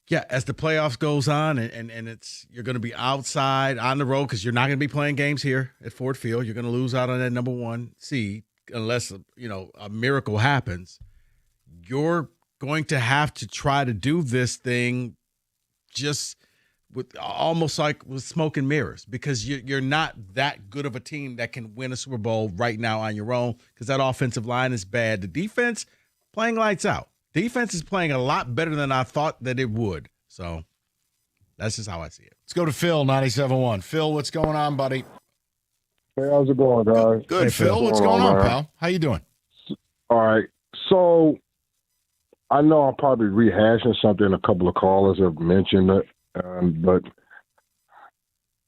Yeah, as the playoffs goes on and you're going to be outside on the road because you're not going to be playing games here at Ford Field. You're going to lose out on that number 1 seed unless, a miracle happens. You're going to have to try to do this thing just with almost like with smoke and mirrors because you're not that good of a team that can win a Super Bowl right now on your own because that offensive line is bad. The defense playing lights out. Defense is playing a lot better than I thought that it would. So that's just how I see it. Let's go to Phil, 97.1. Phil, what's going on, buddy? Hey, how's it going, guys? Good, hey, Phil. What's going on, pal? How you doing? All right. So I know I'm probably rehashing something a couple of callers have mentioned, but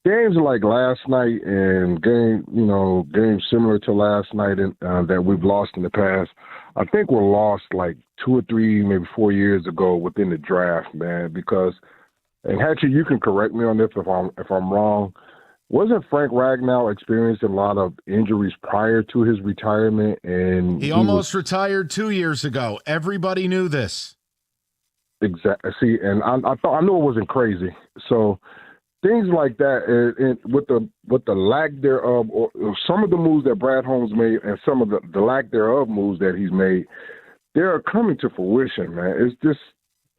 games like last night and games similar to last night that we've lost in the past, I think were lost like 2 or 3, maybe 4 years ago within the draft, man. Because, and Hatcher, you can correct me on this if I'm wrong. Wasn't Frank Ragnow experiencing a lot of injuries prior to his retirement? And he almost retired 2 years ago. Everybody knew this. Exactly. See, and I knew it wasn't crazy. So things like that, and with the lack thereof, or some of the moves that Brad Holmes made, and some of the lack thereof moves that he's made, they are coming to fruition, man. It's just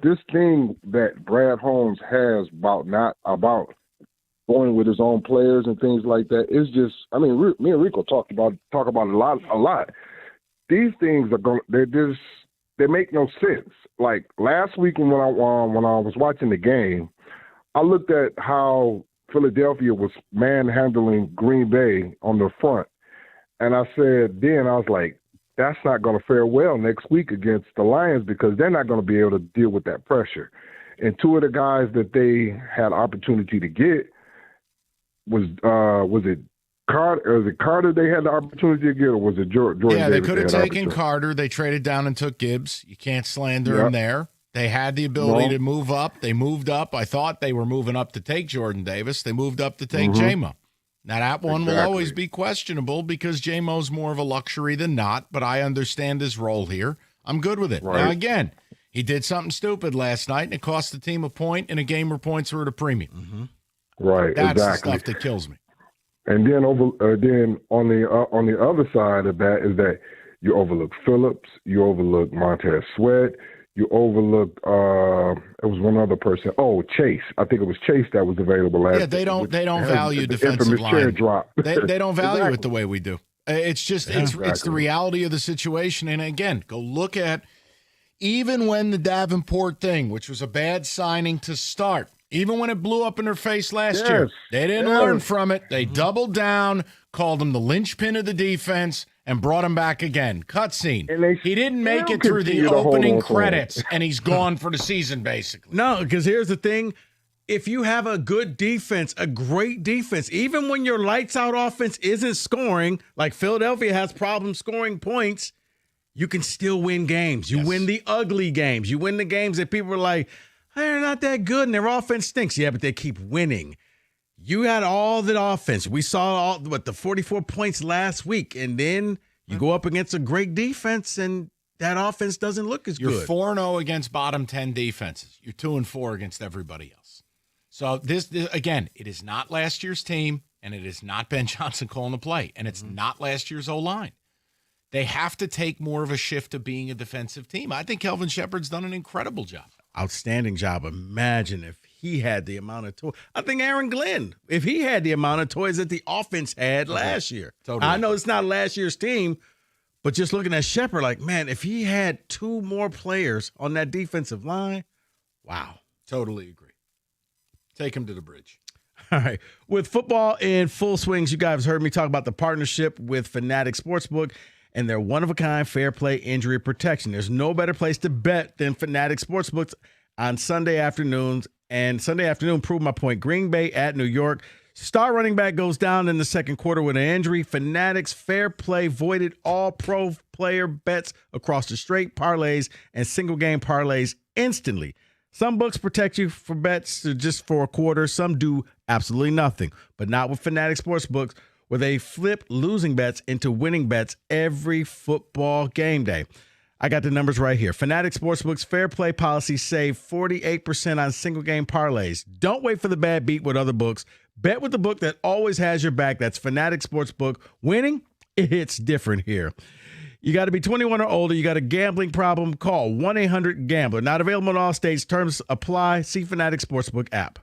this thing that Brad Holmes has about going with his own players and things like that. It's just, I mean, me and Rico talk about it a lot. These things they make no sense. Like last week when I was watching the game, I looked at how Philadelphia was manhandling Green Bay on the front, and I was like, that's not going to fare well next week against the Lions because they're not going to be able to deal with that pressure. And 2 of the guys that they had opportunity to get was it Carter? Was it Carter they had the opportunity to get, or was it Jordan? Yeah, they Davis could have taken Carter. They traded down and took Gibbs. You can't slander him there. They had the ability to move up. They moved up. I thought they were moving up to take Jordan Davis. They moved up to take J-Mo. Now, that one will always be questionable because J-Mo's more of a luxury than not, but I understand his role here. I'm good with it. Right. Now, again, he did something stupid last night, and it cost the team a point in a game where points were at a premium. Mm-hmm. Right, That's exactly. the stuff that kills me. And then then on the other side of that is that you overlook Phillips, you overlook Montez Sweat, you overlooked it was one other person. Oh, Chase. I think it was Chase that was available last. Yeah, they don't value the defensive infamous chair line. drop. They don't value Exactly. it the way we do. It's just it's the reality of the situation. And again, go look at even when the Davenport thing, which was a bad signing to start, even when it blew up in their face last year, they didn't learn from it. They doubled down, called him the linchpin of the defense, and brought him back again. Cutscene. He didn't make it through the opening credits, and he's gone for the season, basically. No, because here's the thing. If you have a good defense, a great defense, even when your lights-out offense isn't scoring, like Philadelphia has problems scoring points, you can still win games. You win the ugly games. You win the games that people are like, they're not that good and their offense stinks. Yeah, but they keep winning. You had all the offense. We saw the 44 points last week, and then you go up against a great defense, and that offense doesn't look as good. You're 4-0 against bottom 10 defenses. You're 2-4 against everybody else. So this again, it is not last year's team, and it is not Ben Johnson calling the play, and it's not last year's O-line. They have to take more of a shift to being a defensive team. I think Kelvin Shepard's done an incredible job. Outstanding job. Imagine if he had the amount of toys. I think Aaron Glenn, if he had the amount of toys that the offense had last year. Totally. I know it's not last year's team, but just looking at Shepard, like, man, if he had 2 more players on that defensive line, wow. Totally agree. Take him to the bridge. All right. With football in full swings, you guys heard me talk about the partnership with Fanatic Sportsbook and their one-of-a-kind fair play injury protection. There's no better place to bet than Fanatic Sportsbook on Sunday afternoons. And Sunday afternoon proved my point. Green Bay at New York. Star running back goes down in the second quarter with an injury. Fanatics fair play voided all pro player bets across the straight parlays and single game parlays instantly. Some books protect you for bets just for a quarter. Some do absolutely nothing, but not with Fanatic Sportsbooks, where they flip losing bets into winning bets every football game day. I got the numbers right here. Fanatic Sportsbook's fair play policy save 48% on single game parlays. Don't wait for the bad beat with other books. Bet with the book that always has your back. That's Fanatic Sportsbook. Winning, it hits different here. You got to be 21 or older. You got a gambling problem, call 1-800-GAMBLER. Not available in all states. Terms apply. See Fanatic Sportsbook app.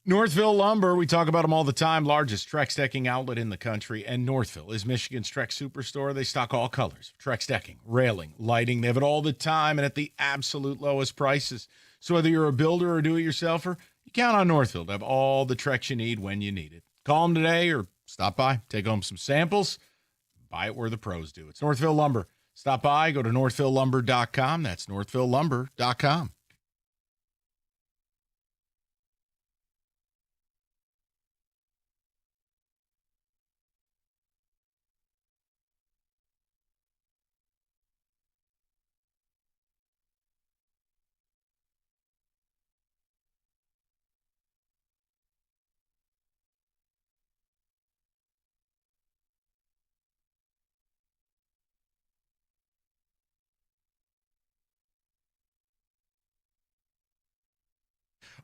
Northville Lumber, we talk about them all the time, largest Trex decking outlet in the country, and Northville is Michigan's Trex superstore. They stock all colors, Trex decking, railing, lighting. They have it all the time and at the absolute lowest prices. So whether you're a builder or do-it-yourselfer, you count on Northville to have all the Trex you need when you need it. Call them today or stop by, take home some samples, buy it where the pros do. It's Northville Lumber. Stop by, go to northvillelumber.com. That's northvillelumber.com.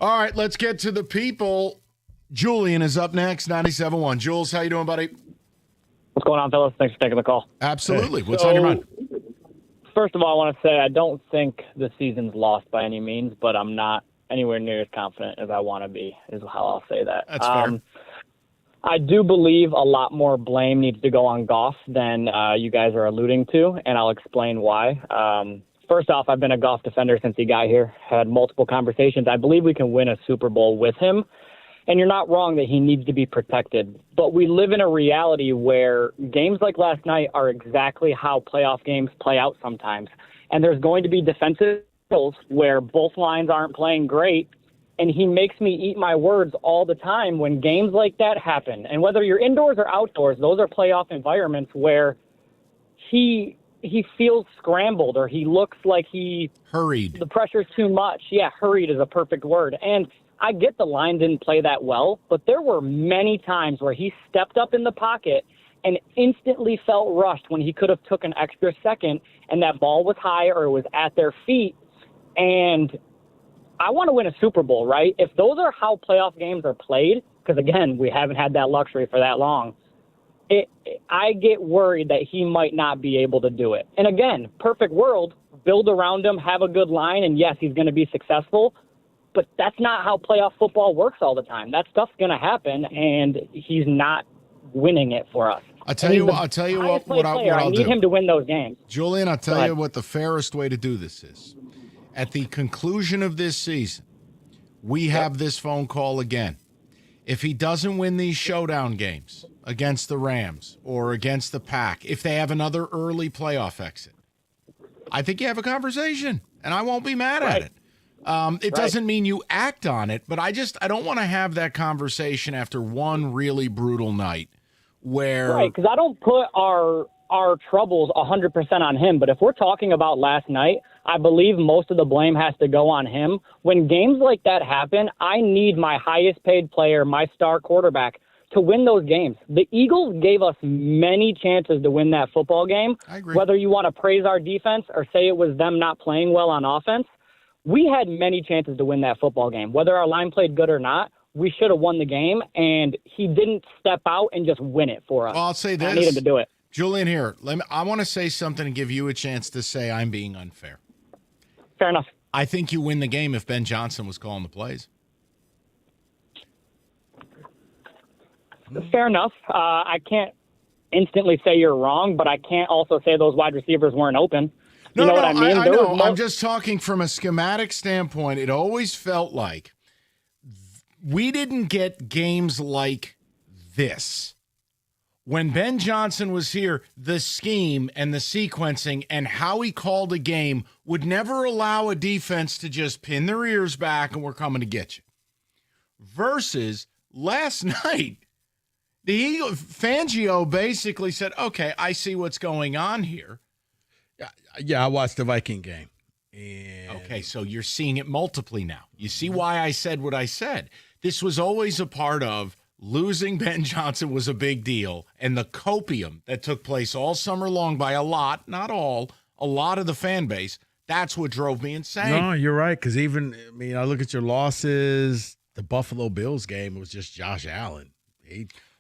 All right, let's get to the people. Julian is up next, 97.1. Jules, how you doing, buddy? What's going on, fellas? Thanks for taking the call. Absolutely. What's on your mind? First of all, I want to say I don't think the season's lost by any means, but I'm not anywhere near as confident as I want to be, is how I'll say that. That's fair. I do believe a lot more blame needs to go on Goff than you guys are alluding to, and I'll explain why. First off, I've been a Goff defender since he got here, had multiple conversations. I believe we can win a Super Bowl with him, and you're not wrong that he needs to be protected. But we live in a reality where games like last night are exactly how playoff games play out sometimes. And there's going to be defensive battles where both lines aren't playing great, and he makes me eat my words all the time when games like that happen. And whether you're indoors or outdoors, those are playoff environments where he feels scrambled or he looks like he hurried. The pressure's too much. Yeah, hurried is a perfect word. And I get the line didn't play that well, but there were many times where he stepped up in the pocket and instantly felt rushed when he could have took an extra second and that ball was high or it was at their feet. And I want to win a Super Bowl, right? If those are how playoff games are played, because again, we haven't had that luxury for that long, I get worried that he might not be able to do it. And again, perfect world, build around him, have a good line, and yes, he's going to be successful. But that's not how playoff football works all the time. That stuff's going to happen, and he's not winning it for us. I'll tell you what I'll do. I need him to win those games. Julian, I'll tell you what the fairest way to do this is. At the conclusion of this season, we have this phone call again. If he doesn't win these showdown games against the Rams or against the Pack, if they have another early playoff exit, I think you have a conversation, and I won't be mad at it. It doesn't mean you act on it, but I don't want to have that conversation after one really brutal night where... Right, because I don't put our troubles 100% on him, but if we're talking about last night, I believe most of the blame has to go on him. When games like that happen, I need my highest paid player, my star quarterback, to win those games. The Eagles gave us many chances to win that football game. I agree. Whether you want to praise our defense or say it was them not playing well on offense, we had many chances to win that football game. Whether our line played good or not, we should have won the game, and he didn't step out and just win it for us. Well, I'll say this. I need him to do it. Julian, here, I want to say something and give you a chance to say I'm being unfair. Fair enough. I think you win the game if Ben Johnson was calling the plays. Fair enough. I can't instantly say you're wrong, but I can't also say those wide receivers weren't open. You know what I mean? I know. I'm just talking from a schematic standpoint. It always felt like we didn't get games like this. When Ben Johnson was here, the scheme and the sequencing and how he called a game would never allow a defense to just pin their ears back and we're coming to get you. Versus last night, Fangio basically said, okay, I see what's going on here. Yeah, I watched the Viking game. And okay, so you're seeing it multiply now. You see why I said what I said. This was always a part of losing Ben Johnson was a big deal, and the copium that took place all summer long by a lot, not all, a lot of the fan base, that's what drove me insane. No, you're right, because I look at your losses. The Buffalo Bills game was just Josh Allen.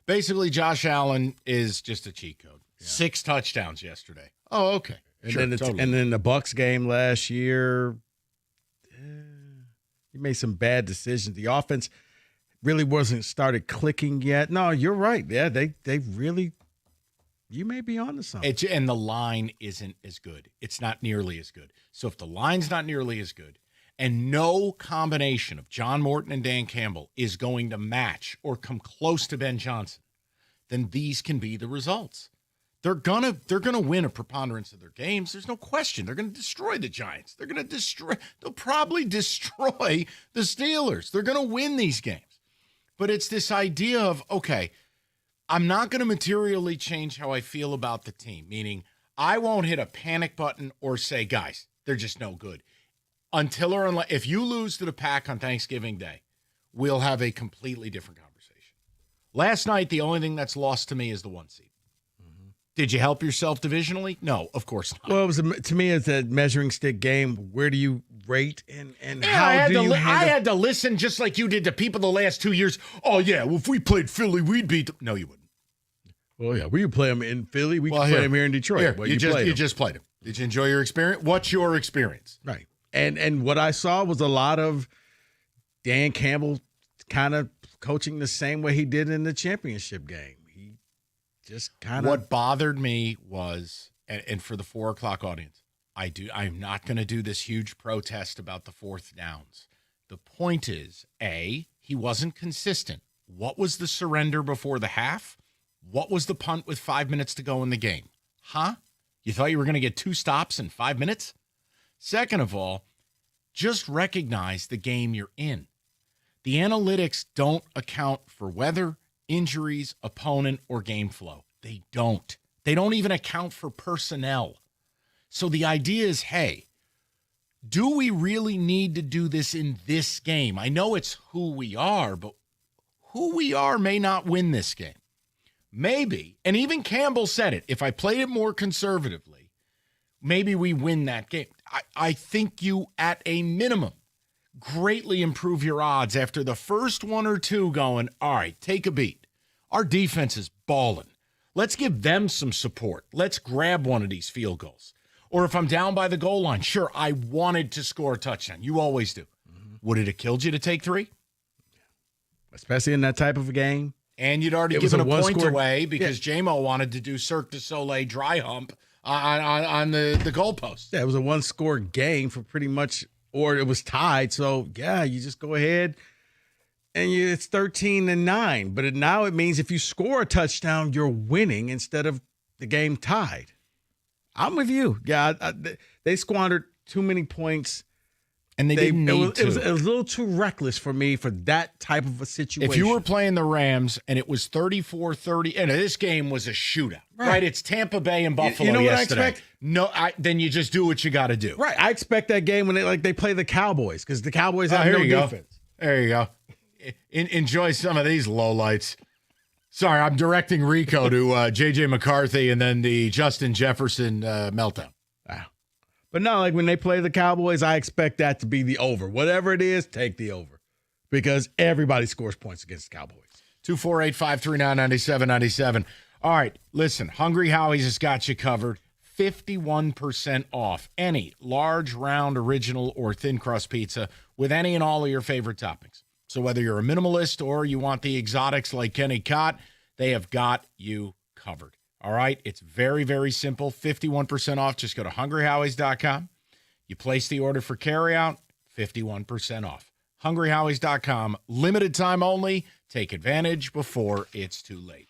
Basically, Josh Allen is just a cheat code. Yeah. 6 touchdowns yesterday. Oh, okay. And then the Bucks game last year, he made some bad decisions. The offense, really wasn't started clicking yet. No, you're right. Yeah, they really. You may be on to something. And the line isn't as good. It's not nearly as good. So if the line's not nearly as good, and no combination of John Morton and Dan Campbell is going to match or come close to Ben Johnson, then these can be the results. They're gonna win a preponderance of their games. There's no question. They're gonna destroy the Giants. They'll probably destroy the Steelers. They're gonna win these games. But it's this idea of, okay, I'm not going to materially change how I feel about the team, meaning I won't hit a panic button or say, guys, they're just no good. Until or unless, if you lose to the Pack on Thanksgiving Day, we'll have a completely different conversation. Last night, the only thing that's lost to me is the 1 seed. Mm-hmm. Did you help yourself divisionally? No, of course not. Well, to me, it's a measuring stick game. Where do you rate and how do you handle? I had to listen just like you did to people the last 2 years. Oh, yeah, well, if we played Philly, we'd beat them. No, you wouldn't. Well, yeah, we play them in Philly. We play them here in Detroit. Here, well, you just played them. Did you enjoy your experience? What's your experience? Right. And what I saw was a lot of Dan Campbell kind of coaching the same way he did in the championship game. He just kind of. What bothered me was, and for the 4 o'clock audience, I'm not going to do this huge protest about the 4th downs. The point is, A, he wasn't consistent. What was the surrender before the half? What was the punt with 5 minutes to go in the game? Huh? You thought you were going to get 2 stops in 5 minutes? Second of all, just recognize the game you're in. The analytics don't account for weather, injuries, opponent, or game flow. They don't. They don't even account for personnel. So the idea is, hey, do we really need to do this in this game? I know it's who we are, but who we are may not win this game. Maybe, and even Campbell said it, if I played it more conservatively, maybe we win that game. I think you, at a minimum, greatly improve your odds after the first 1 or 2 going, all right, take a beat. Our defense is balling. Let's give them some support. Let's grab one of these field goals. Or if I'm down by the goal line, sure, I wanted to score a touchdown. You always do. Mm-hmm. Would it have killed you to take 3? Especially in that type of a game. And you'd already given a point away because J-Mo wanted to do Cirque du Soleil dry hump on the goalpost. Yeah, it was a 1-score game for pretty much, or it was tied. So, yeah, you just go ahead and it's 13-9. But now it means if you score a touchdown, you're winning instead of the game tied. I'm with you. Yeah, they squandered too many points. And they didn't need to. It was a little too reckless for me for that type of a situation. If you were playing the Rams and it was 34-30, and this game was a shootout, right? It's Tampa Bay and Buffalo you know yesterday. What I expect? No, then you just do what you got to do. Right. I expect that game when they play the Cowboys because the Cowboys have no defense. There you go. Enjoy some of these lowlights. Sorry, I'm directing Rico to J.J. McCarthy and then the Justin Jefferson meltdown. Wow. But no, like when they play the Cowboys, I expect that to be the over. Whatever it is, take the over. Because everybody scores points against the Cowboys. 248-539-9797. All right, listen, Hungry Howie's has got you covered. 51% off any large, round, original, or thin crust pizza with any and all of your favorite toppings. So whether you're a minimalist or you want the exotics like Kenny Cott, they have got you covered. All right, it's very, very simple. 51% off. Just go to hungryhowies.com. You place the order for carryout, 51% off. hungryhowies.com. Limited time only. Take advantage before it's too late.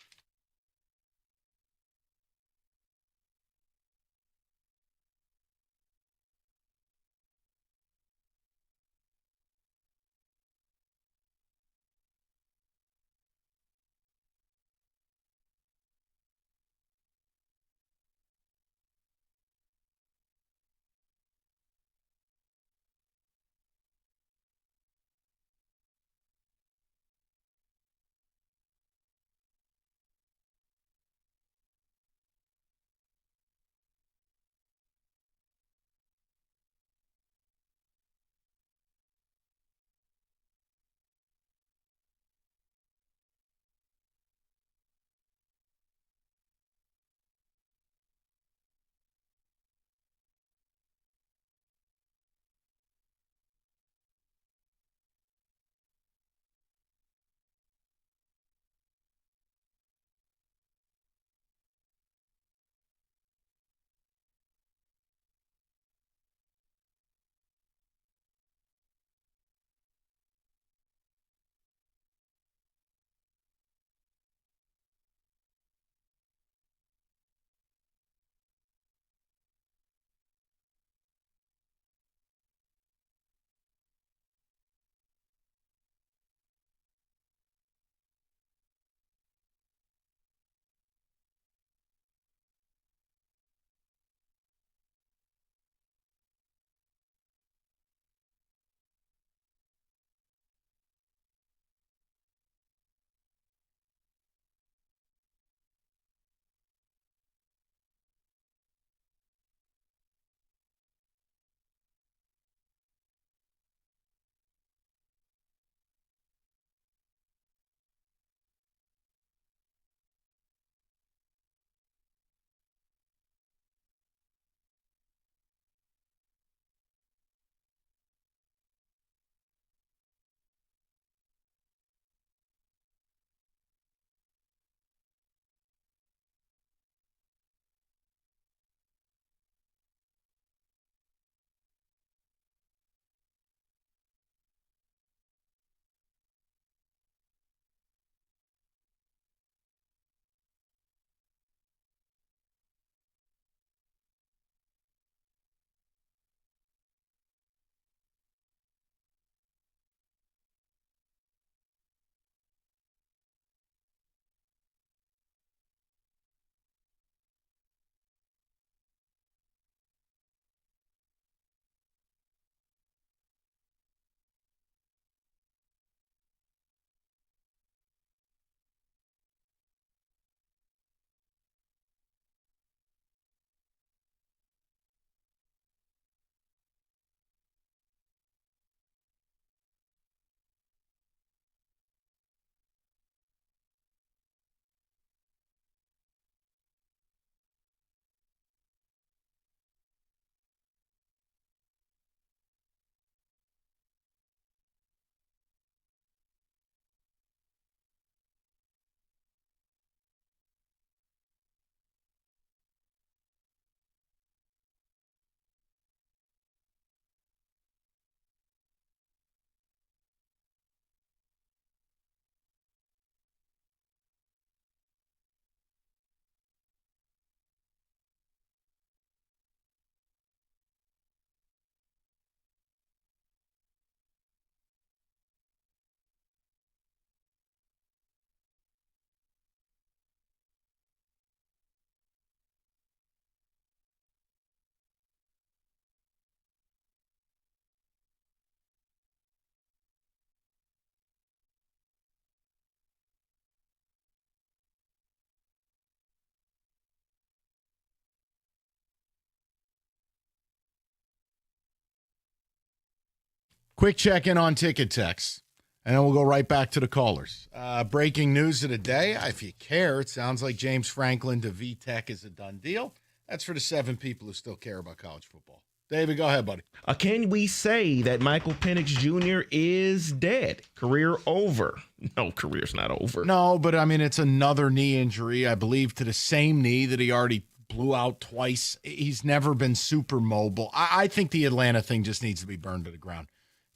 Quick check-in on Ticket Text, and then we'll go right back to the callers. Breaking news of the day, if you care, it sounds like James Franklin to VTech is a done deal. That's for the 7 people who still care about college football. David, go ahead, buddy. Can we say that Michael Penix Jr. is dead? Career over? No, career's not over. No, but I mean, it's another knee injury, I believe, to the same knee that he already blew out twice. He's never been super mobile. I think the Atlanta thing just needs to be burned to the ground.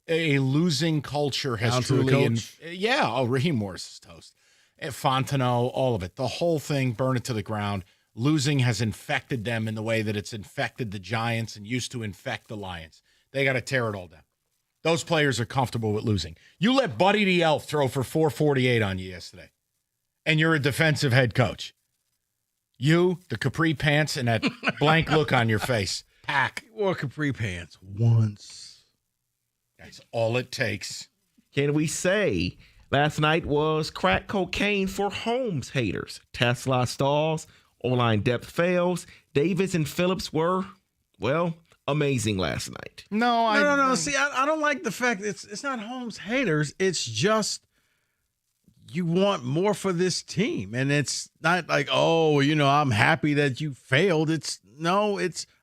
A losing culture has Down to the truly... coach. Raheem Morris is toast. Fontenot, all of it. The whole thing, burn it to the ground. Losing has infected them in the way that it's infected the Giants and used to infect the Lions. They got to tear it all down. Those players are comfortable with losing. You let Buddy the Elf throw for 448 on you yesterday, and you're a defensive head coach. You, the capri pants, and that blank look on your face. Pack. He wore capri pants once. That's all it takes. Can we say last night was crack cocaine for Holmes haters? Tesla stalls. O-line depth fails. Davis and Phillips were, well, amazing last night. No. See, I don't like the fact it's not Holmes haters. It's just you want more for this team. And it's not like, I'm happy that you failed. It's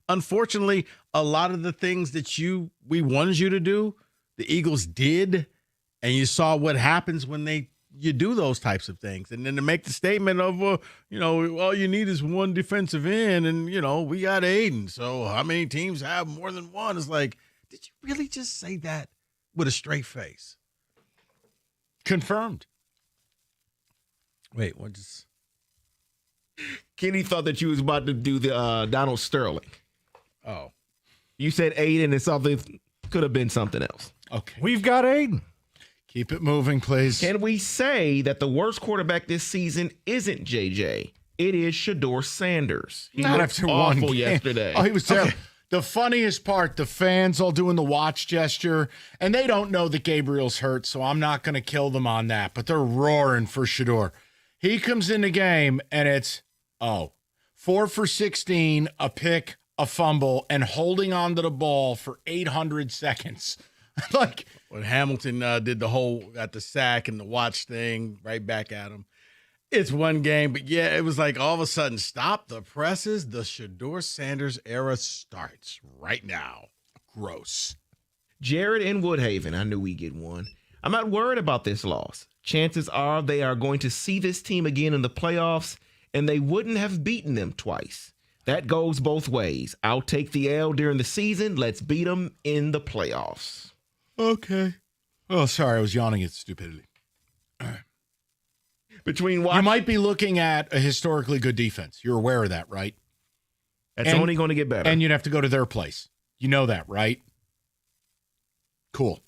unfortunately a lot of the things that we wanted you to do, the Eagles did. And you saw what happens when you do those types of things. And then to make the statement of, all you need is one defensive end and, we got Aiden. So how many teams have more than one? It's like, did you really just say that with a straight face? Confirmed. Wait, what just... Kenny thought that you was about to do the Donald Sterling. Oh. You said Aiden and something could have been something else. Okay. We've got Aiden. Keep it moving, please. Can we say that the worst quarterback this season isn't JJ? It is Shador Sanders. He Not looked after awful one game. yesterday. Oh, he was terrible. Okay. The funniest part, the fans all doing the watch gesture, and they don't know that Gabriel's hurt, so I'm not going to kill them on that, but they're roaring for Shador. He comes in the game, and it's, 4 for 16, a pick, a fumble, and holding on to the ball for 800 seconds. Like when Hamilton did got the sack and the watch thing right back at him. It's one game, but yeah, it was like all of a sudden, stop the presses. The Shador Sanders era starts right now. Gross. Jared in Woodhaven. I knew we'd get one. I'm not worried about this loss. Chances are they are going to see this team again in the playoffs, and they wouldn't have beaten them twice. That goes both ways. I'll take the L during the season. Let's beat them in the playoffs. Okay. Oh, sorry. I was yawning at stupidity. All right. You might be looking at a historically good defense. You're aware of that, right? That's only going to get better. And you'd have to go to their place. You know that, right? Cool.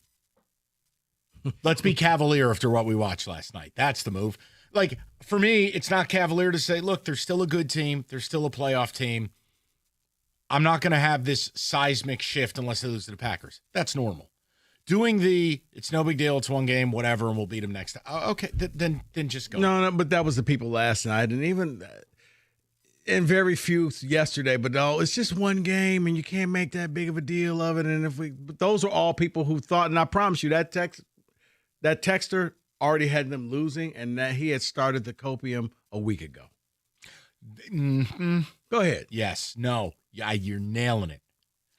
Let's be cavalier after what we watched last night. That's the move. Like, for me, it's not cavalier to say, look, they're still a good team. They're still a playoff team. I'm not going to have this seismic shift unless they lose to the Packers. That's normal. Doing it's no big deal, it's one game, whatever, and we'll beat them next time. Okay, then just go. No, but that was the people last night, and even and very few yesterday. But no, it's just one game, and you can't make that big of a deal of it. And but those are all people who thought, and I promise you, that texter already had them losing, and that he had started the copium a week ago. Mm-hmm. Go ahead. Yes. No. Yeah, you're nailing it.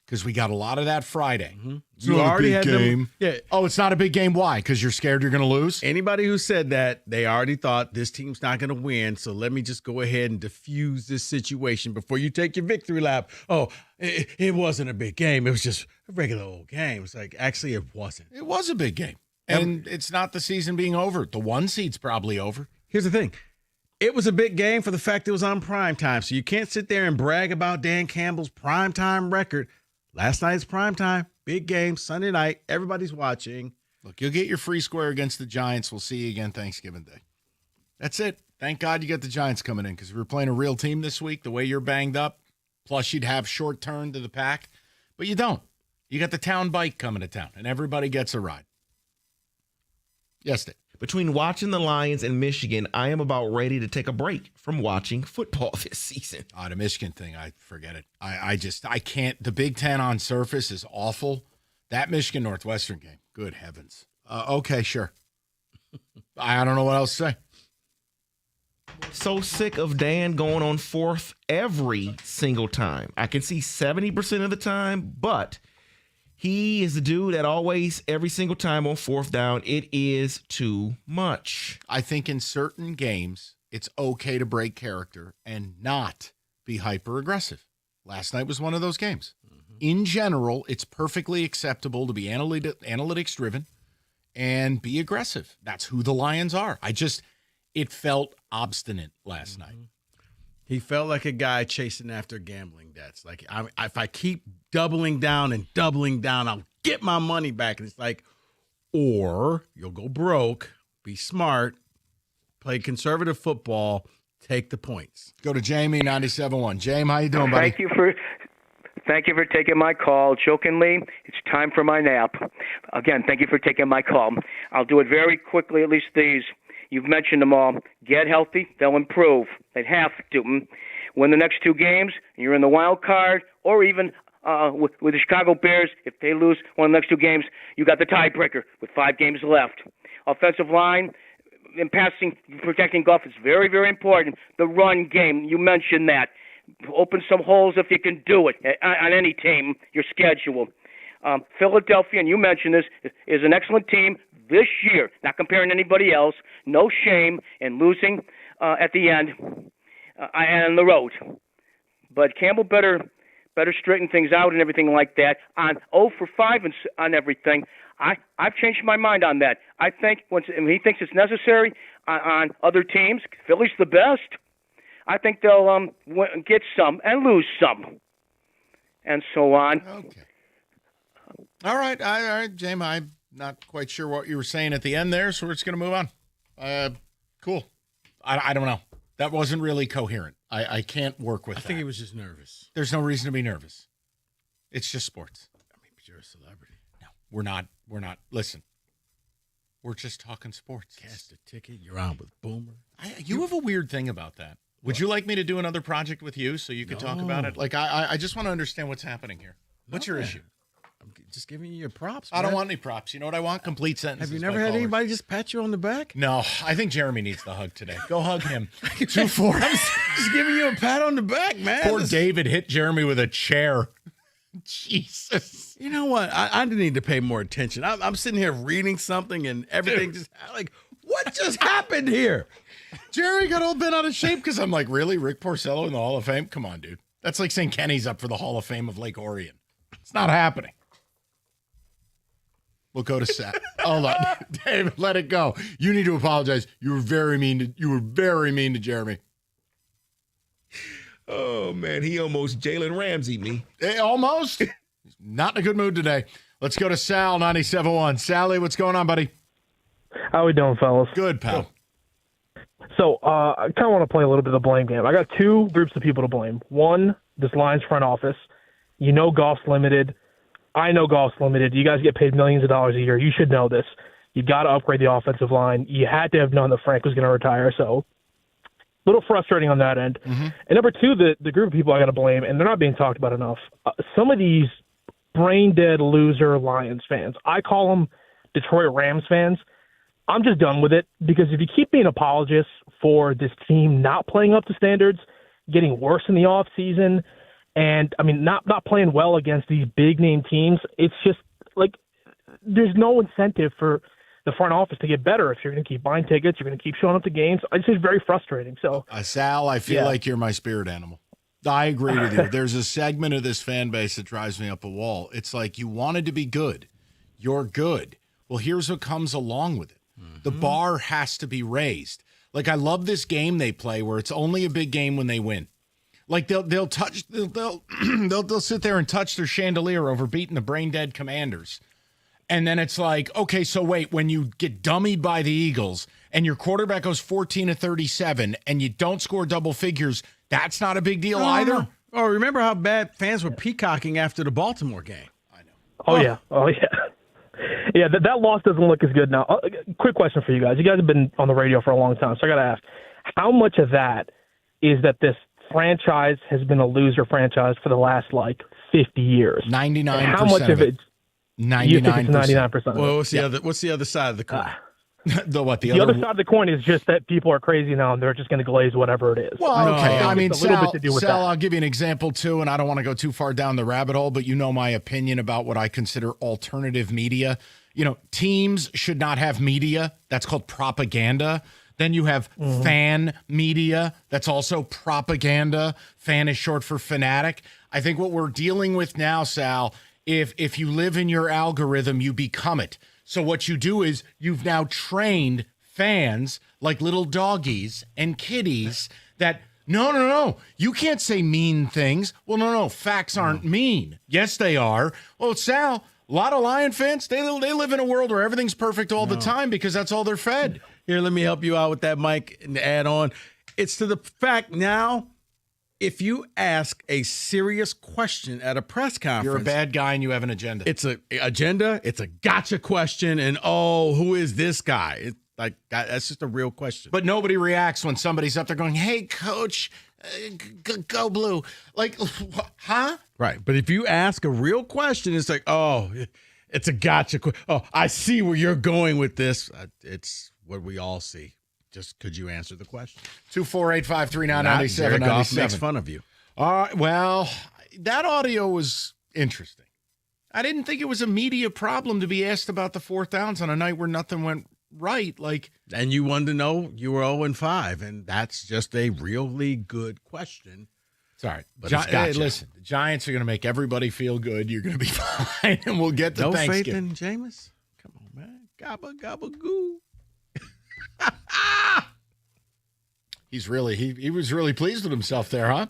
Because we got a lot of that Friday. Mm-hmm. You already had them. Yeah. Oh, it's not a big game. Why? Because you're scared you're going to lose? Anybody who said that, they already thought this team's not going to win. So let me just go ahead and diffuse this situation before you take your victory lap. Oh, it wasn't a big game. It was just a regular old game. It's like, actually, it wasn't. It was a big game. And it's not the season being over. The 1 seed's probably over. Here's the thing. It was a big game for the fact it was on prime time. So you can't sit there and brag about Dan Campbell's prime time record. Last night's prime time, big game, Sunday night. Everybody's watching. Look, you'll get your free square against the Giants. We'll see you again Thanksgiving Day. That's it. Thank God you got the Giants coming in because if we were playing a real team this week, the way you're banged up, plus you'd have short turn to the pack, but you don't. You got the town bike coming to town, and everybody gets a ride. Yes, Dave. Between watching the Lions and Michigan, I am about ready to take a break from watching football this season. The Michigan thing, I forget it. I can't. The Big Ten on surface is awful. That Michigan Northwestern game, Good heavens. Okay, sure. I don't know what else to say. So sick of Dan going on fourth every single time. I can see 70% of the time, but he is the dude that always, every single time on fourth down, it is too much. I think in certain games, it's okay to break character and not be hyper aggressive. Last night was one of those games. In general, it's perfectly acceptable to be analytics driven and be aggressive. That's who the Lions are. It felt obstinate last night. He felt like a guy chasing after gambling debts. Like, if I keep doubling down, I'll get my money back. And it's like, or you'll go broke, be smart, play conservative football, take the points. Go to Jamie, 97.1. Jamie, how you doing, buddy? Thank you for taking my call. Jokingly, it's time for my nap. Again, thank you for taking my call. I'll do it very quickly, at least these. You've mentioned them all. Get healthy, they'll improve. They have to. Win the next two games, and you're in the wild card, or even with the Chicago Bears, if they lose one of the next two games, you got the tiebreaker with 5 games left. Offensive line, in passing, protecting Goff is very, very important. The run game, you mentioned that. Open some holes if you can do it on any team, your schedule. Philadelphia, and you mentioned this, is an excellent team this year, not comparing anybody else. No shame in losing at the end and on the road. But Campbell better straighten things out and everything like that. On 0 for 5 on everything, I've changed my mind on that. I think when he thinks it's necessary on other teams, Philly's the best. I think they'll get some and lose some, and so on. Okay. All right, James. I'm not quite sure what you were saying at the end there, so we're just going to move on. Cool. I don't know. That wasn't really coherent. I can't work with that. I think he was just nervous. There's no reason to be nervous. It's just sports. I mean, but you're a celebrity. No, we're not. Listen, we're just talking sports. Cast a ticket. You're on with Boomer. You have a weird thing about that. Would you like me to do another project with you so you can talk about it? Like, I just want to understand what's happening here. What's your issue? I'm just giving you your props. I don't want any props. You know what I want? Complete sentences. Have you never had anybody just pat you on the back? No, I think Jeremy needs the hug today. Go hug him. 2-4. I'm just giving you a pat on the back, man. Poor David hit Jeremy with a chair. Jesus. You know what? I need to pay more attention. I'm sitting here reading something and everything just like, what just happened here? Jerry got all bent out of shape because I'm like, really? Rick Porcello in the Hall of Fame? Come on, dude. That's like saying Kenny's up for the Hall of Fame of Lake Orion. It's not happening. We'll go to Seth. Hold on. David, let it go. You need to apologize. You were very mean to Jeremy. Oh, man, he almost Jalen Ramsey me. Almost. He's not in a good mood today. Let's go to Sal, 97.1. Sally, what's going on, buddy? How we doing, fellas? Good, pal. So I kind of want to play a little bit of the blame game. I got two groups of people to blame. One, this Lions front office. You know Goff's limited. I know Goff's limited. You guys get paid millions of dollars a year. You should know this. You got to upgrade the offensive line. You had to have known that Frank was going to retire. So a little frustrating on that end. Mm-hmm. And number two, the group of people I got to blame, and they're not being talked about enough. Some of these brain-dead loser Lions fans, I call them Detroit Rams fans. I'm just done with it because if you keep being apologists for this team not playing up to standards, getting worse in the offseason, and, I mean, not playing well against these big-name teams, it's just, like, there's no incentive for the front office to get better if you're going to keep buying tickets, you're going to keep showing up to games. It's just very frustrating. So, Sal, I feel like you're my spirit animal. I agree with you. There's a segment of this fan base that drives me up a wall. It's like you wanted to be good. You're good. Well, here's what comes along with it. The bar has to be raised. Like, I love this game they play where it's only a big game when they win. Like they'll sit there and touch their chandelier over beating the brain dead Commanders. And then it's like, okay, so wait, when you get dummied by the Eagles and your quarterback goes 14-37 and you don't score double figures, that's not a big deal either. Oh, remember how bad fans were peacocking after the Baltimore game? I know. Oh yeah. Yeah, that loss doesn't look as good now. Quick question for you guys. You guys have been on the radio for a long time, so I got to ask, how much of that is that this franchise has been a loser franchise for the last, 50 years? 99% how much of it? You think it's 99%. 99%. Well, what's the other side of the coin? The what? The other side of the coin is just that people are crazy now and they're just going to glaze whatever it is. Well, okay. I I mean, it's a little Sal, bit to do with Sal, that. I'll give you an example too, and I don't want to go too far down the rabbit hole, but you know my opinion about what I consider alternative media. You know, teams should not have media. That's called propaganda. Then you have fan media. That's also propaganda. Fan is short for fanatic. I think what we're dealing with now, Sal, if you live in your algorithm, you become it. So what you do is you've now trained fans like little doggies and kitties that no, you can't say mean things. Well, no, facts aren't mean. Yes, they are. Well, Sal, a lot of Lion fans, they live in a world where everything's perfect all the time because that's all they're fed. Here, let me help you out with that, Mike, and add on. It's to the fact now, if you ask a serious question at a press conference, You're a bad guy and you have an agenda. It's an agenda. It's a gotcha question, and who is this guy? It's like that's just a real question. But nobody reacts when somebody's up there going, "Hey, coach, go blue." Like, huh? Right. But if you ask a real question, it's like, it's a gotcha. I see where you're going with this. It's what we all see. Just could you answer the question? 248-539-9797. Goff makes fun of you. Well, that audio was interesting. I didn't think it was a media problem to be asked about the fourth downs on a night where nothing went right. And you wanted to know you were 0-5, and that's just a really good question. Sorry. But Hey, listen, the Giants are going to make everybody feel good. You're going to be fine, and we'll get to Thanksgiving. No faith in Jameis? Come on, man. Gabba, gabba, goo. He was really pleased with himself there, huh?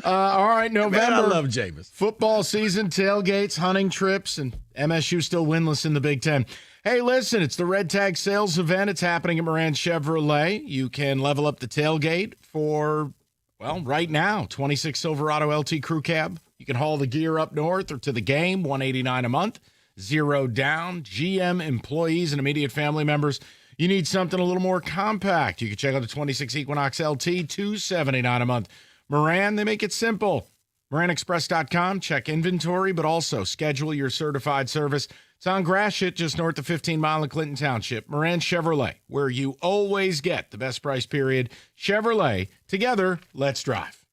All right, November. Man, I love Jameis. Football season, tailgates, hunting trips, and MSU still winless in the Big Ten. Hey, listen, it's the Red Tag Sales event. It's happening at Moran Chevrolet. You can level up the tailgate for, right now, 26 Silverado LT Crew Cab. You can haul the gear up north or to the game, $189 a month, 0 down. GM employees and immediate family members. You need something a little more compact. You can check out the 26 Equinox LT, $279 a month. Moran, they make it simple. MoranExpress.com, check inventory, but also schedule your certified service. It's on Gratiot, just north of 15 Mile in Clinton Township. Moran Chevrolet, where you always get the best price period. Chevrolet, together, let's drive.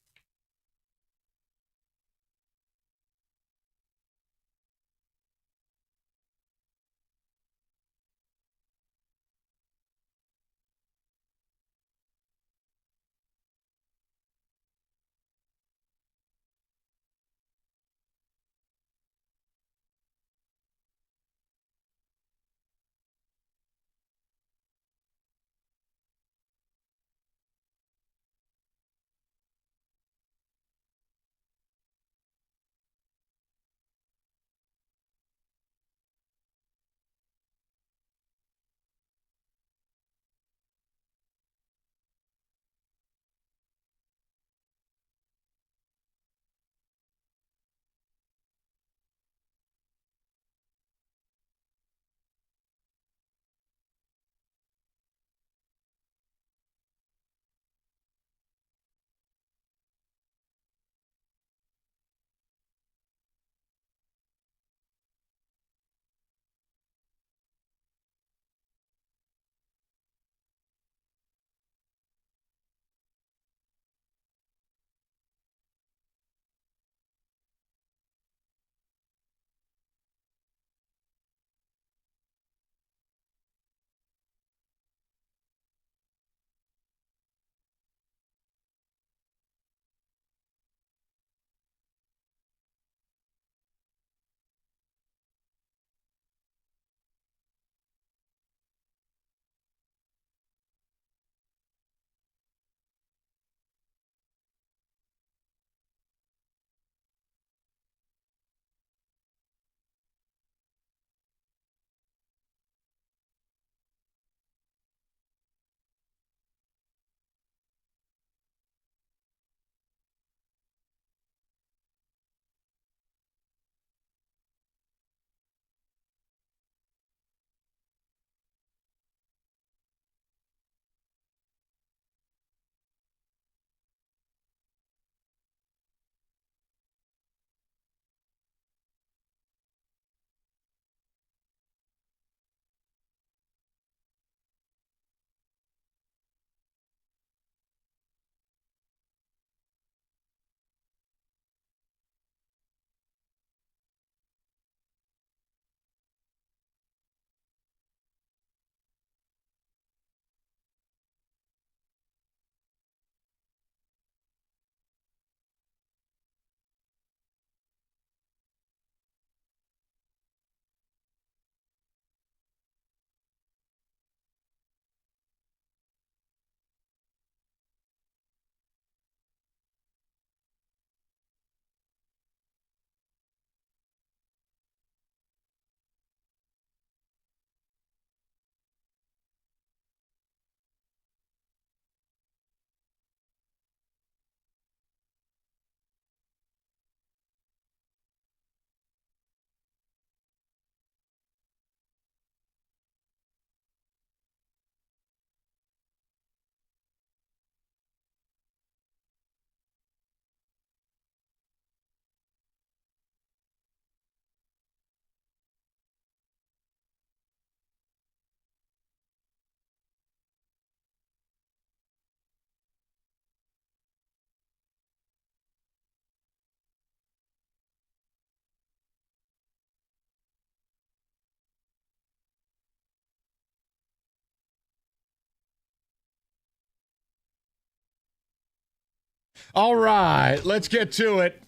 All right, let's get to it.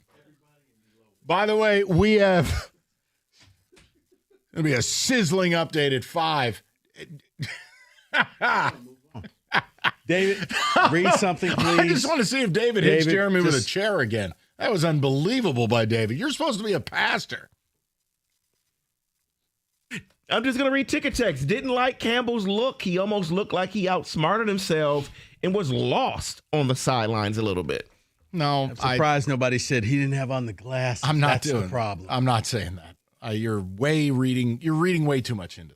By the way, we have it'll be a sizzling update at 5. David, read something, please. I just want to see if David hits Jeremy with a chair again. That was unbelievable by David. You're supposed to be a pastor. I'm just going to read ticket text. Didn't like Campbell's look. He almost looked like he outsmarted himself and was lost on the sidelines a little bit. No, I'm surprised nobody said he didn't have on the glasses. I'm not That's doing the problem. I'm not saying that. You're reading way too much into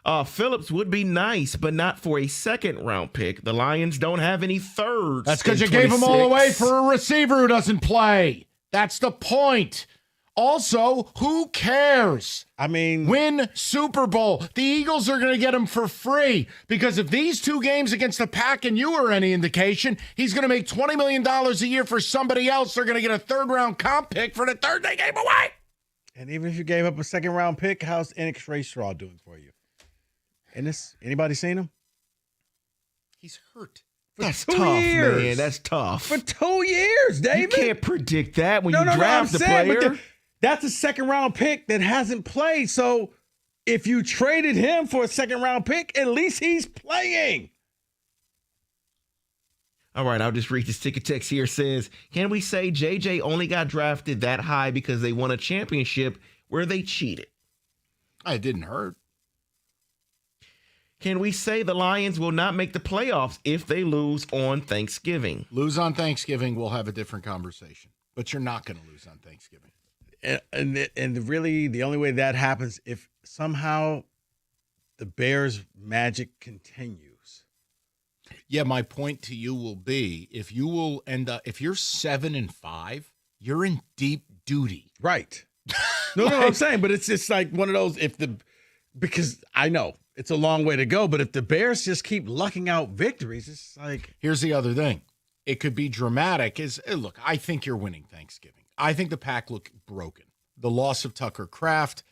that. Phillips would be nice, but not for a second-round pick. The Lions don't have any thirds. That's because you gave them all away for a receiver who doesn't play. That's the point. Also, who cares? I mean, win Super Bowl. The Eagles are going to get him for free because if these 2 games against the Pack and you are any indication, he's going to make $20 million a year for somebody else. They're going to get a 3rd-round comp pick for the 3rd they gave away. And even if you gave up a 2nd-round pick, how's Enix Rastraw doing for you? Anybody seen him? He's hurt. That's tough, man. That's tough. For 2 years, David. You can't predict that when you draft the player. That's a 2nd-round pick that hasn't played. So if you traded him for a 2nd-round pick, at least he's playing. All right, I'll just read this ticket text here. It says, can we say JJ only got drafted that high because they won a championship where they cheated? It didn't hurt. Can we say the Lions will not make the playoffs if they lose on Thanksgiving? Lose on Thanksgiving, we'll have a different conversation. But you're not going to lose on Thanksgiving. And really, the only way that happens if somehow the Bears' magic continues. Yeah, my point to you will be if you will end up if you're 7-5, you're in deep duty. Right. No, I'm saying, but it's just like one of those because I know it's a long way to go, but if the Bears just keep lucking out victories, it's like here's the other thing. It could be dramatic. Look, I think you're winning Thanksgiving. I think the Pack look broken. The loss of Tucker Kraft,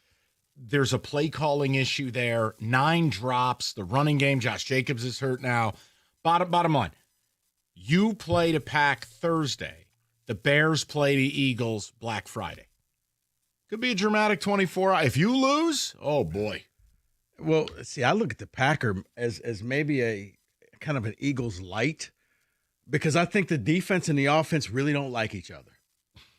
there's a play calling issue there. 9 drops, the running game. Josh Jacobs is hurt now. Bottom line, you play the Pack Thursday. The Bears play the Eagles Black Friday. Could be a dramatic 24. If you lose, oh boy. Well, see, I look at the Packer as maybe a kind of an Eagles light because I think the defense and the offense really don't like each other.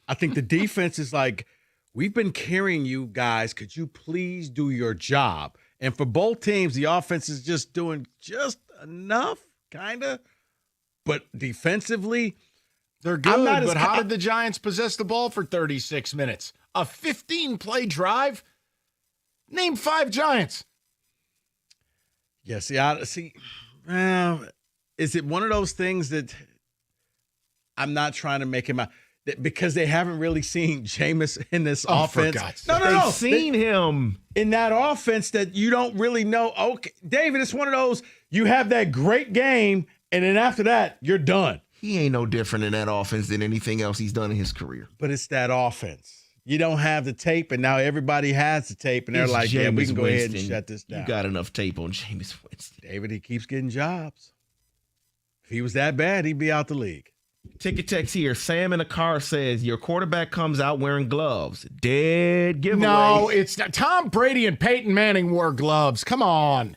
I think the defense is like, we've been carrying you guys. Could you please do your job? And for both teams, the offense is just doing just enough, kind of. But defensively, they're good. But how did the Giants possess the ball for 36 minutes? A 15-play drive? Name 5 Giants. Yeah, is it one of those things that I'm not trying to make him out? Because they haven't really seen Jameis in this offense. No. They've seen him in that offense that you don't really know. Okay, David, it's one of those, you have that great game, and then after that, you're done. He ain't no different in that offense than anything else he's done in his career. But it's that offense. You don't have the tape, and now everybody has the tape, and they're like, yeah, we can go ahead and shut this down. You got enough tape on Jameis Winston. David, he keeps getting jobs. If he was that bad, he'd be out the league. Ticket text here. Sam in the car says, your quarterback comes out wearing gloves. Dead giveaway. No, it's not. Tom Brady and Peyton Manning wore gloves. Come on.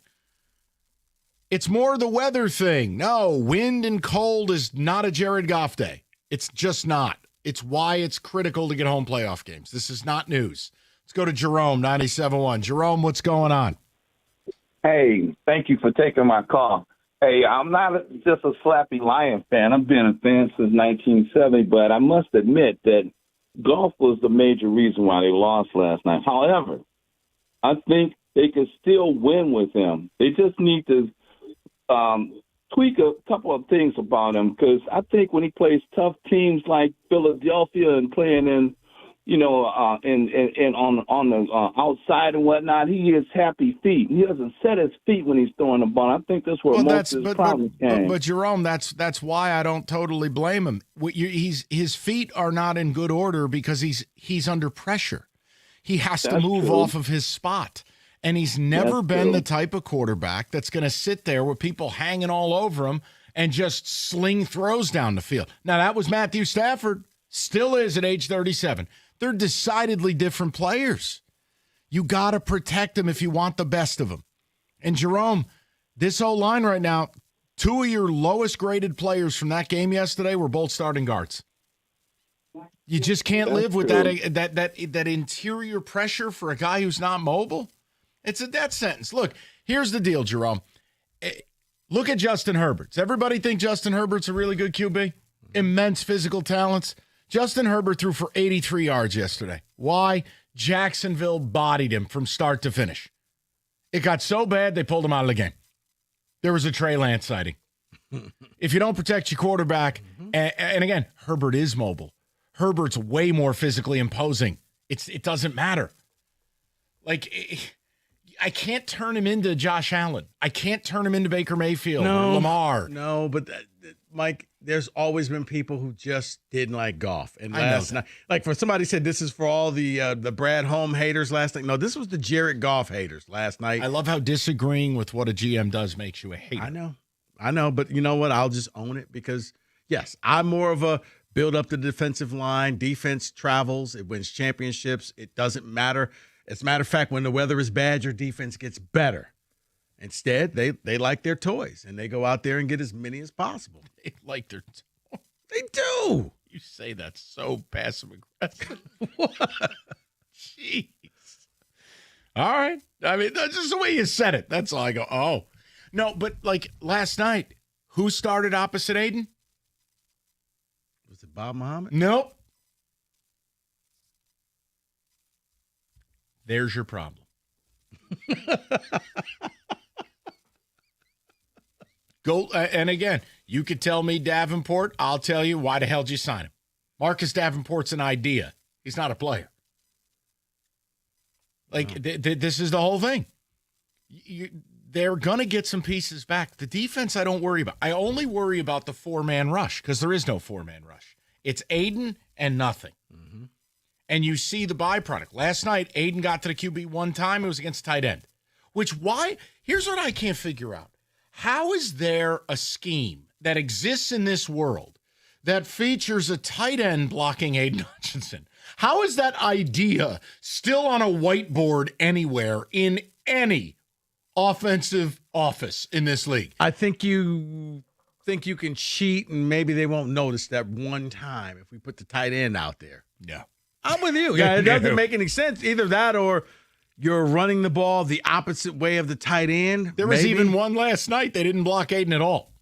It's more the weather thing. No, wind and cold is not a Jared Goff day. It's just not. It's why it's critical to get home playoff games. This is not news. Let's go to Jerome, 97.1. Jerome, what's going on? Hey, thank you for taking my call. Hey, I'm not just a slappy Lion fan. I've been a fan since 1970, but I must admit that Goff was the major reason why they lost last night. However, I think they could still win with him. They just need to tweak a couple of things about him, because I think when he plays tough teams like Philadelphia and playing in, and on the outside and whatnot, he is happy feet. He doesn't set his feet when he's throwing the ball. I think that's where most of his problems came. But Jerome, that's why I don't totally blame him. His feet are not in good order because he's under pressure. He has to move off of his spot. And he's never been the type of quarterback that's going to sit there with people hanging all over him and just sling throws down the field. Now, that was Matthew Stafford, still is at age 37. They're decidedly different players. You got to protect them if you want the best of them. And Jerome, this O-line right now, two of your lowest graded players from that game yesterday were both starting guards. You just can't live with that interior pressure for a guy who's not mobile. It's a death sentence. Look, here's the deal, Jerome. Look at Justin Herbert. Does everybody think Justin Herbert's a really good QB? Immense physical talents. Justin Herbert threw for 83 yards yesterday. Why? Jacksonville bodied him from start to finish. It got so bad, they pulled him out of the game. There was a Trey Lance sighting. If you don't protect your quarterback, and again, Herbert is mobile. Herbert's way more physically imposing. It doesn't matter. Like, I can't turn him into Josh Allen. I can't turn him into Baker Mayfield or Lamar. No, but Mike, there's always been people who just didn't like Goff. And last night, like for somebody said, this is for all the Brad Holmes haters last night. No, this was the Jared Goff haters last night. I love how disagreeing with what a GM does makes you a hater. I know, but you know what? I'll just own it because, yes, I'm more of a build up the defensive line. Defense travels. It wins championships. It doesn't matter. As a matter of fact, when the weather is bad, your defense gets better. Instead, they like their toys, and they go out there and get as many as possible. They like their toys. They do. You say that so passive-aggressive. Jeez. All right. I mean, that's just the way you said it. That's all I go, oh. No, but like last night, who started opposite Aiden? Was it Bob Muhammad? Nope. There's your problem. Go and again, you could tell me Davenport. I'll tell you why the hell did you sign him? Marcus Davenport's an idea. He's not a player. Like this is the whole thing. They're gonna get some pieces back. The defense, I don't worry about. I only worry about the 4-man rush because there is no 4-man rush. It's Aiden and nothing. Mm-hmm. And you see the byproduct. Last night, Aiden got to the QB one time. It was against tight end. Here's what I can't figure out. How is there a scheme that exists in this world that features a tight end blocking Aiden Hutchinson? How is that idea still on a whiteboard anywhere in any offensive office in this league? I think you can cheat and maybe they won't notice that one time if we put the tight end out there. Yeah. I'm with you. Yeah, it doesn't make any sense. Either that or you're running the ball the opposite way of the tight end. There was even one last night. They didn't block Aiden at all.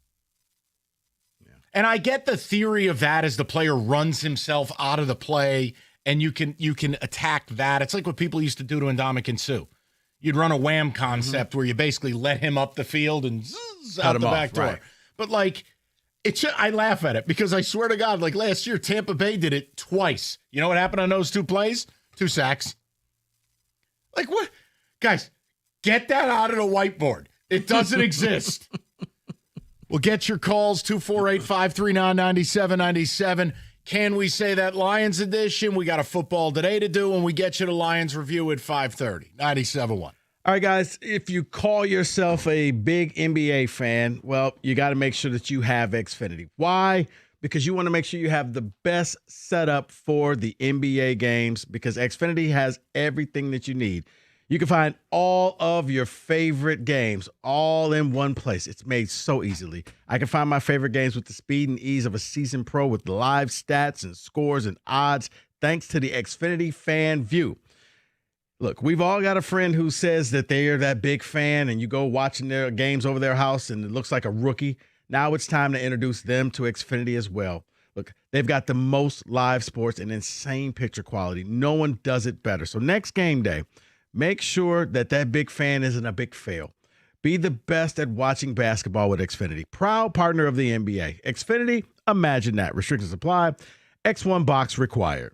Yeah. And I get the theory of that as the player runs himself out of the play and you can attack that. It's like what people used to do to Ndamukong Suh. You'd run a wham concept where you basically let him up the field and zzz, out the back door. Right. But like, I laugh at it because I swear to God, like last year, Tampa Bay did it twice. You know what happened on those 2 plays? 2 sacks. Like what? Guys, get that out of the whiteboard. It doesn't exist. We'll get your calls, 248-539-9797. Can we say that Lions edition? We got a football today to do, and we get you the Lions review at 5:30. 97.1. All right, guys, if you call yourself a big NBA fan, well, you got to make sure that you have Xfinity. Why? Because you want to make sure you have the best setup for the NBA games because Xfinity has everything that you need. You can find all of your favorite games all in one place. It's made so easily. I can find my favorite games with the speed and ease of a seasoned pro with live stats and scores and odds thanks to the Xfinity Fan View. Look, we've all got a friend who says that they're that big fan and you go watching their games over their house and it looks like a rookie. Now it's time to introduce them to Xfinity as well. Look, they've got the most live sports and insane picture quality. No one does it better. So next game day, make sure that big fan isn't a big fail. Be the best at watching basketball with Xfinity. Proud partner of the NBA. Xfinity, imagine that. Restrictions apply. X1 box required.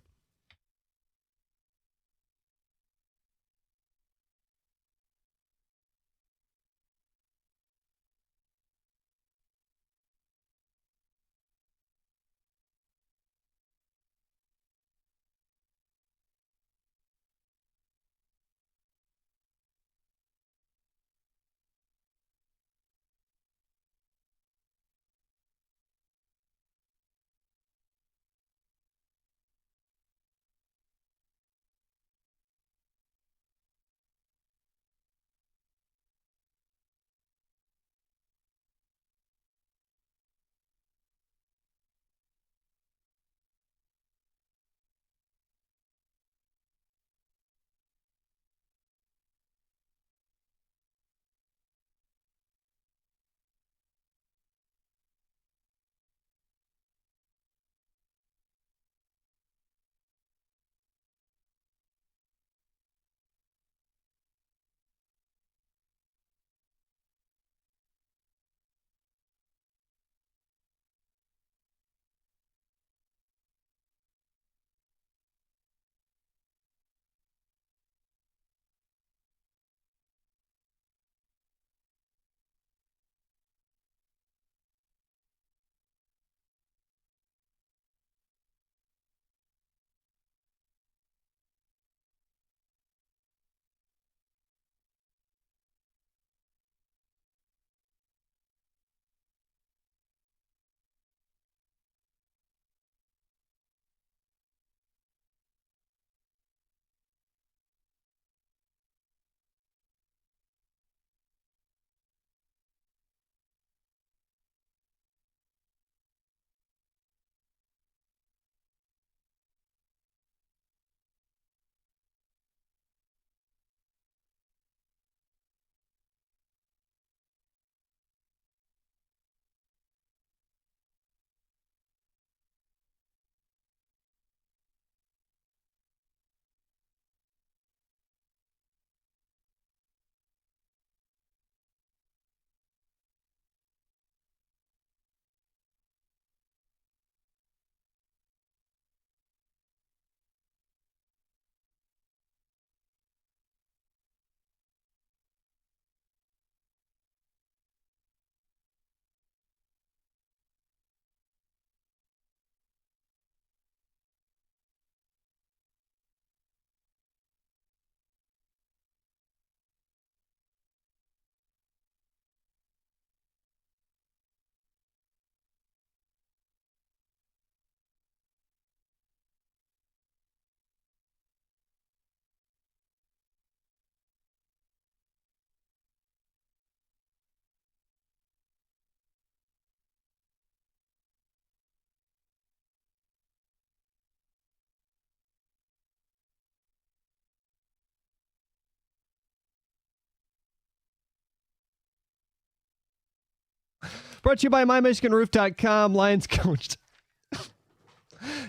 Brought to you by MyMichiganRoof.com. Lions coach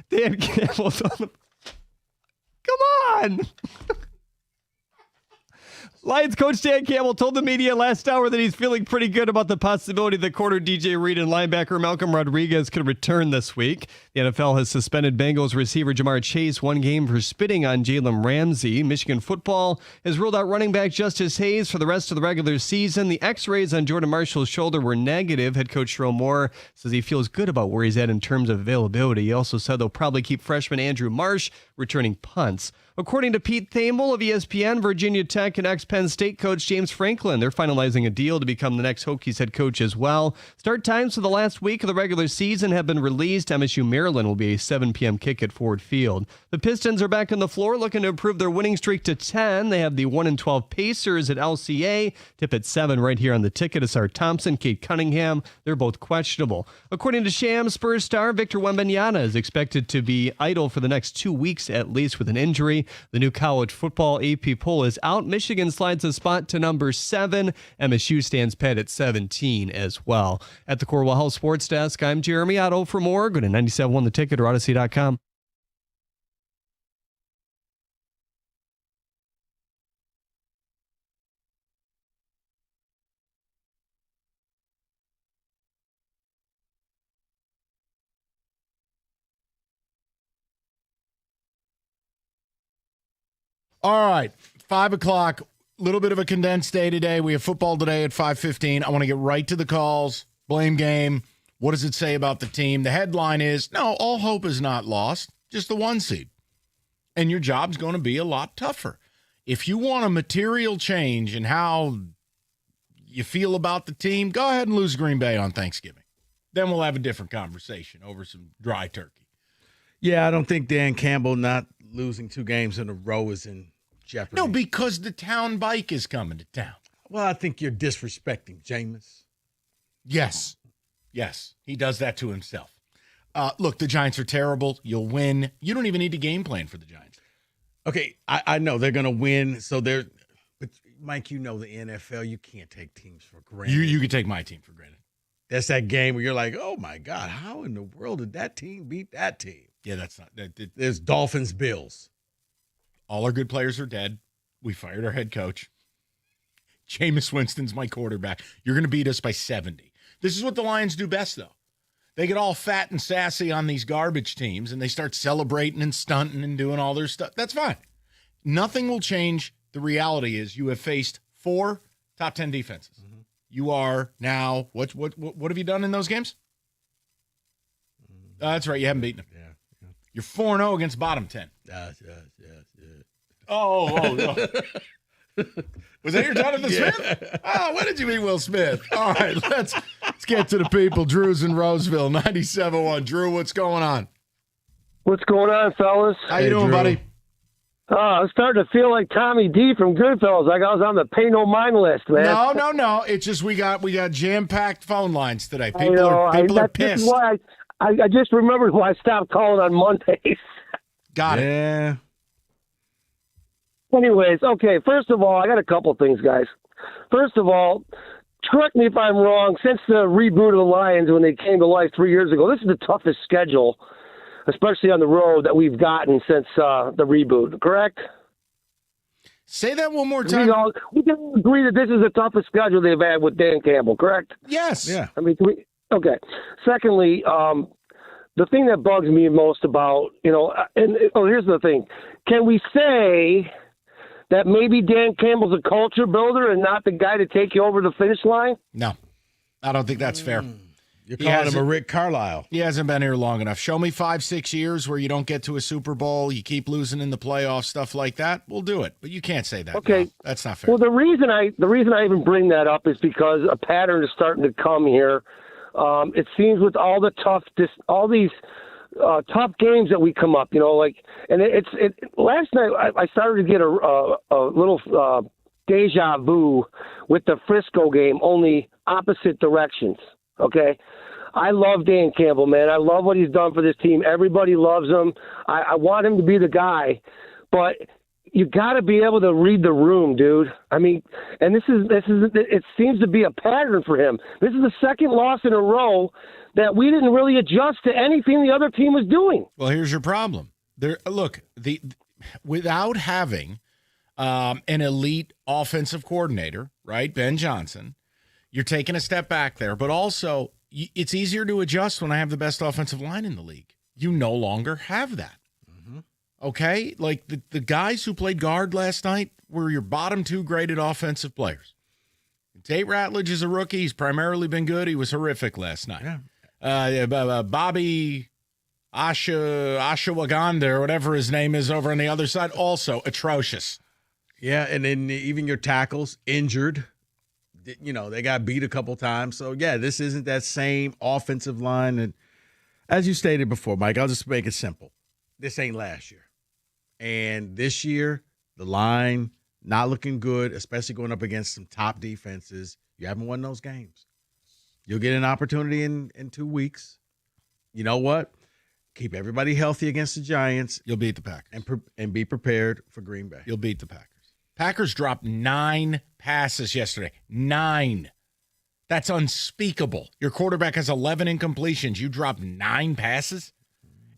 Dan Campbell. Come on. Lions coach Dan Campbell told the media last hour that he's feeling pretty good about the possibility that corner DJ Reed and linebacker Malcolm Rodriguez could return this week. The NFL has suspended Bengals receiver Jamar Chase 1 game for spitting on Jalen Ramsey. Michigan football has ruled out running back Justice Hayes for the rest of the regular season. The x-rays on Jordan Marshall's shoulder were negative. Head coach Jerome Moore says he feels good about where he's at in terms of availability. He also said they'll probably keep freshman Andrew Marsh returning punts. According to Pete Thamel of ESPN, Virginia Tech and ex-Penn State coach James Franklin, they're finalizing a deal to become the next Hokies head coach as well. Start times for the last week of the regular season have been released. MSU Maryland will be a 7 p.m. kick at Ford Field. The Pistons are back on the floor looking to improve their winning streak to 10. They have the 1-12 Pacers at LCA. Tip at 7 right here on the ticket. Asar Thompson, Kate Cunningham. They're both questionable. According to Shams Spurs star Victor Wembanyama is expected to be idle for the next 2 weeks at least with an injury. The new college football AP poll is out. Michigan slides a spot to number 7. MSU stands pat at 17 as well. At the Corwell Health Sports Desk, I'm Jeremy Otto. For more, go to 97.1 The Ticket or Odyssey.com. All right, 5 o'clock, a little bit of a condensed day today. We have football today at 5:15. I want to get right to the calls. Blame game. What does it say about the team? The headline is, no, all hope is not lost, just the 1 seed. And your job's going to be a lot tougher. If you want a material change in how you feel about the team, go ahead and lose Green Bay on Thanksgiving. Then we'll have a different conversation over some dry turkey. Yeah, I don't think Dan Campbell not losing 2 games in a row is in jeopardy. No, because the town bike is coming to town. Well, I think you're disrespecting Jameis. Yes. Yes, he does that to himself. Look, the Giants are terrible. You'll win. You don't even need to game plan for the Giants. Okay, I know they're going to win. So but Mike, you know the NFL. You can't take teams for granted. You can take my team for granted. That's that game where you're like, oh my God, how in the world did that team beat that team? Yeah, that's not. There's Dolphins, Bills. All our good players are dead. We fired our head coach. Jameis Winston's my quarterback. You're going to beat us by 70. This is what the Lions do best, though. They get all fat and sassy on these garbage teams, and they start celebrating and stunting and doing all their stuff. That's fine. Nothing will change. The reality is you have faced 4 top 10 defenses. Mm-hmm. You are now, what have you done in those games? That's right. You haven't beaten them. Yeah. You're 4-0 against bottom 10. Yes. Oh. Was that your Jonathan Smith? Oh, when did you meet Will Smith? All right, let's get to the people. Drew's in Roseville, 97.1. Drew, what's going on? What's going on, fellas? How you doing, Drew. buddy? I'm starting to feel like Tommy D from Goodfellas. Like I was on the pay no mind list, man. No. It's just we got jam-packed phone lines today. People are pissed. This is why I just remembered why I stopped calling on Mondays. Got it. Yeah. Anyways, okay, first of all, I got a couple things, guys. First of all, correct me if I'm wrong, since the reboot of the Lions when they came to life 3 years ago, this is the toughest schedule, especially on the road, that we've gotten since the reboot, correct? Say that one more time. We can agree that this is the toughest schedule they've had with Dan Campbell, correct? Yes. Yeah. I mean, okay. Secondly, the thing that bugs me most about, here's the thing. Can we say that maybe Dan Campbell's a culture builder and not the guy to take you over the finish line? No, I don't think that's fair. You're calling him a Rick Carlisle. He hasn't been here long enough. Show me 5-6 years where you don't get to a Super Bowl, you keep losing in the playoffs, stuff like that. We'll do it, but you can't say that. Okay, no, that's not fair. Well, the reason I even bring that up is because a pattern is starting to come here. It seems with all the all these tough games that we come up, last night I started to get a little deja vu with the Frisco game, only opposite directions. Okay. I love Dan Campbell, man. I love what he's done for this team. Everybody loves him. I want him to be the guy, but you got to be able to read the room, dude. I mean, and this is it seems to be a pattern for him. This is the second loss in a row that we didn't really adjust to anything the other team was doing. Well, here's your problem. Without having an elite offensive coordinator, right, Ben Johnson, you're taking a step back there. But also, it's easier to adjust when I have the best offensive line in the league. You no longer have that. Okay? Like the guys who played guard last night were your bottom 2 graded offensive players. Tate Ratledge is a rookie. He's primarily been good. He was horrific last night. Yeah. Bobby Ashwagandha, or whatever his name is over on the other side, also atrocious. Yeah, and then even your tackles, injured. You know, they got beat a couple times. So, yeah, this isn't that same offensive line. And as you stated before, Mike, I'll just make it simple. This ain't last year. And this year, the line not looking good, especially going up against some top defenses. You haven't won those games. You'll get an opportunity in 2 weeks. You know what? Keep everybody healthy against the Giants. You'll beat the Packers. And be prepared for Green Bay. You'll beat the Packers. Packers dropped 9 passes yesterday. 9. That's unspeakable. Your quarterback has 11 incompletions. You dropped 9 passes?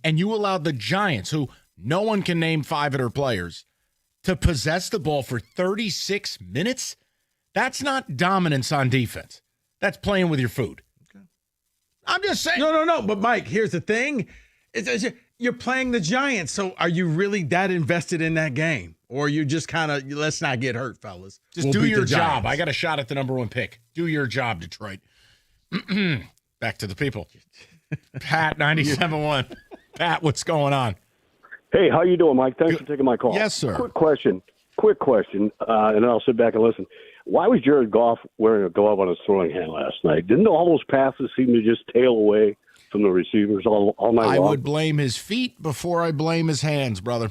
And you allowed the Giants, who no one can name 5 of their players, to possess the ball for 36 minutes? That's not dominance on defense. That's playing with your food. Okay. I'm just saying. No. But, Mike, here's the thing. You're playing the Giants, so are you really that invested in that game? Or you just kind of, let's not get hurt, fellas. Just do your job. I got a shot at the number 1 pick. Do your job, Detroit. Back to the people. Pat, 97.1. Pat, what's going on? Hey, how you doing, Mike? Thanks for taking my call. Yes, sir. Quick question, and then I'll sit back and listen. Why was Jared Goff wearing a glove on his throwing hand last night? Didn't all those passes seem to just tail away from the receivers all night long? I would blame his feet before I blame his hands, brother.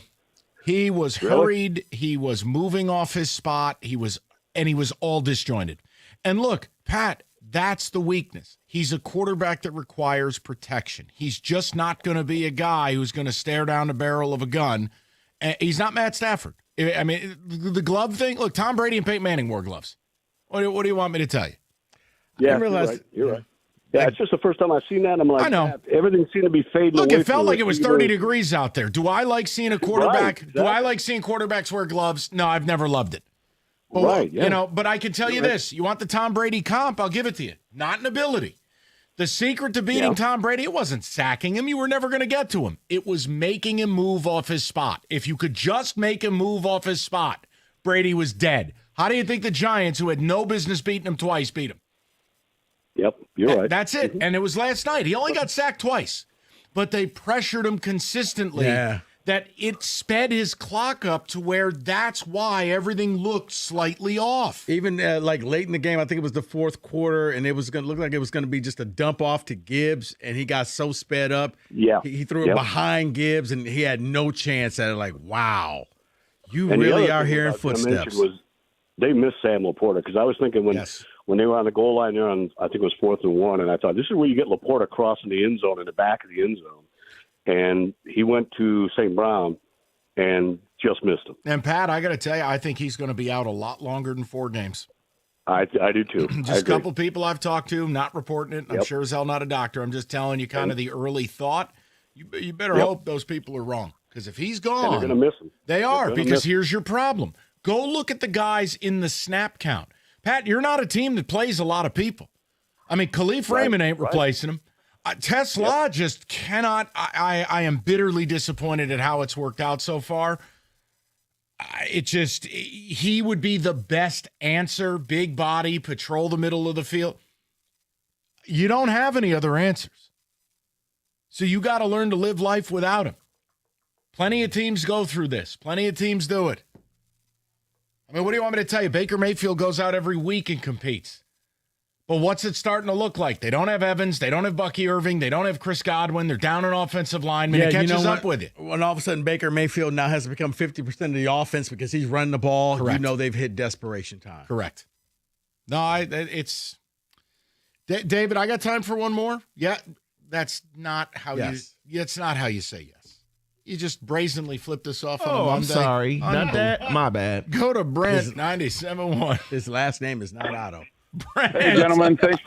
He was hurried. He was moving off his spot. He was all disjointed. And look, Pat, that's the weakness. He's a quarterback that requires protection. He's just not going to be a guy who's going to stare down the barrel of a gun. He's not Matt Stafford. I mean, the glove thing, look, Tom Brady and Peyton Manning wore gloves. What do you want me to tell you? Yeah, you're right. Yeah, it's just the first time I've seen that. I'm like, I know. Everything seemed to be fading away. Look, it felt like it was 30 degrees out there. Do I like seeing a quarterback? Right, exactly. Do I like seeing quarterbacks wear gloves? No, I've never loved it. But, but I can tell you this. You want the Tom Brady comp? I'll give it to you. Not an ability. The secret to beating Tom Brady, it wasn't sacking him. You were never going to get to him. It was making him move off his spot. If you could just make him move off his spot, Brady was dead. How do you think the Giants, who had no business beating him twice, beat him? Yep, you're right. That's it. And it was last night. He only got sacked twice. But they pressured him consistently that it sped his clock up to where that's why everything looked slightly off. Even like late in the game, I think it was the fourth quarter, and it was going to look like it was going to be just a dump off to Gibbs, and he got so sped up. Yeah. He threw it behind Gibbs, and he had no chance at it. Like, wow, you really are hearing footsteps. They missed Sam Laporta, because I was thinking when they were on the goal line there on, I think it was 4th and 1, and I thought, this is where you get Laporta crossing the end zone in the back of the end zone. And he went to St. Brown and just missed him. And, Pat, I got to tell you, I think he's going to be out a lot longer than 4 games. I do, too. Just a couple people I've talked to, not reporting it. I'm sure as hell not a doctor. I'm just telling you kind of the early thought. You better hope those people are wrong, because if he's gone, and they're going to miss him. They are, because here's your problem. Go look at the guys in the snap count. Pat, you're not a team that plays a lot of people. I mean, Khalif Raymond ain't replacing him. Tesla just cannot. I am bitterly disappointed at how it's worked out so far. He would be the best answer, big body, patrol the middle of the field. You don't have any other answers. So you got to learn to live life without him. Plenty of teams go through this. Plenty of teams do it. I mean, what do you want me to tell you? Baker Mayfield goes out every week and competes. But what's it starting to look like? They don't have Evans. They don't have Bucky Irving. They don't have Chris Godwin. They're down an offensive lineman. It catches up with you. When all of a sudden Baker Mayfield now has become 50% of the offense because he's running the ball, Correct. You know they've hit desperation time. Correct. No, it's David, I got time for one more? Yeah, that's not how That's not how you say yes. You just brazenly flipped us off on a Oh, Monday. I'm sorry. Not that. My bad. Go to Brent 97.1. His last name is not Otto. Brent. Hey, gentlemen, thanks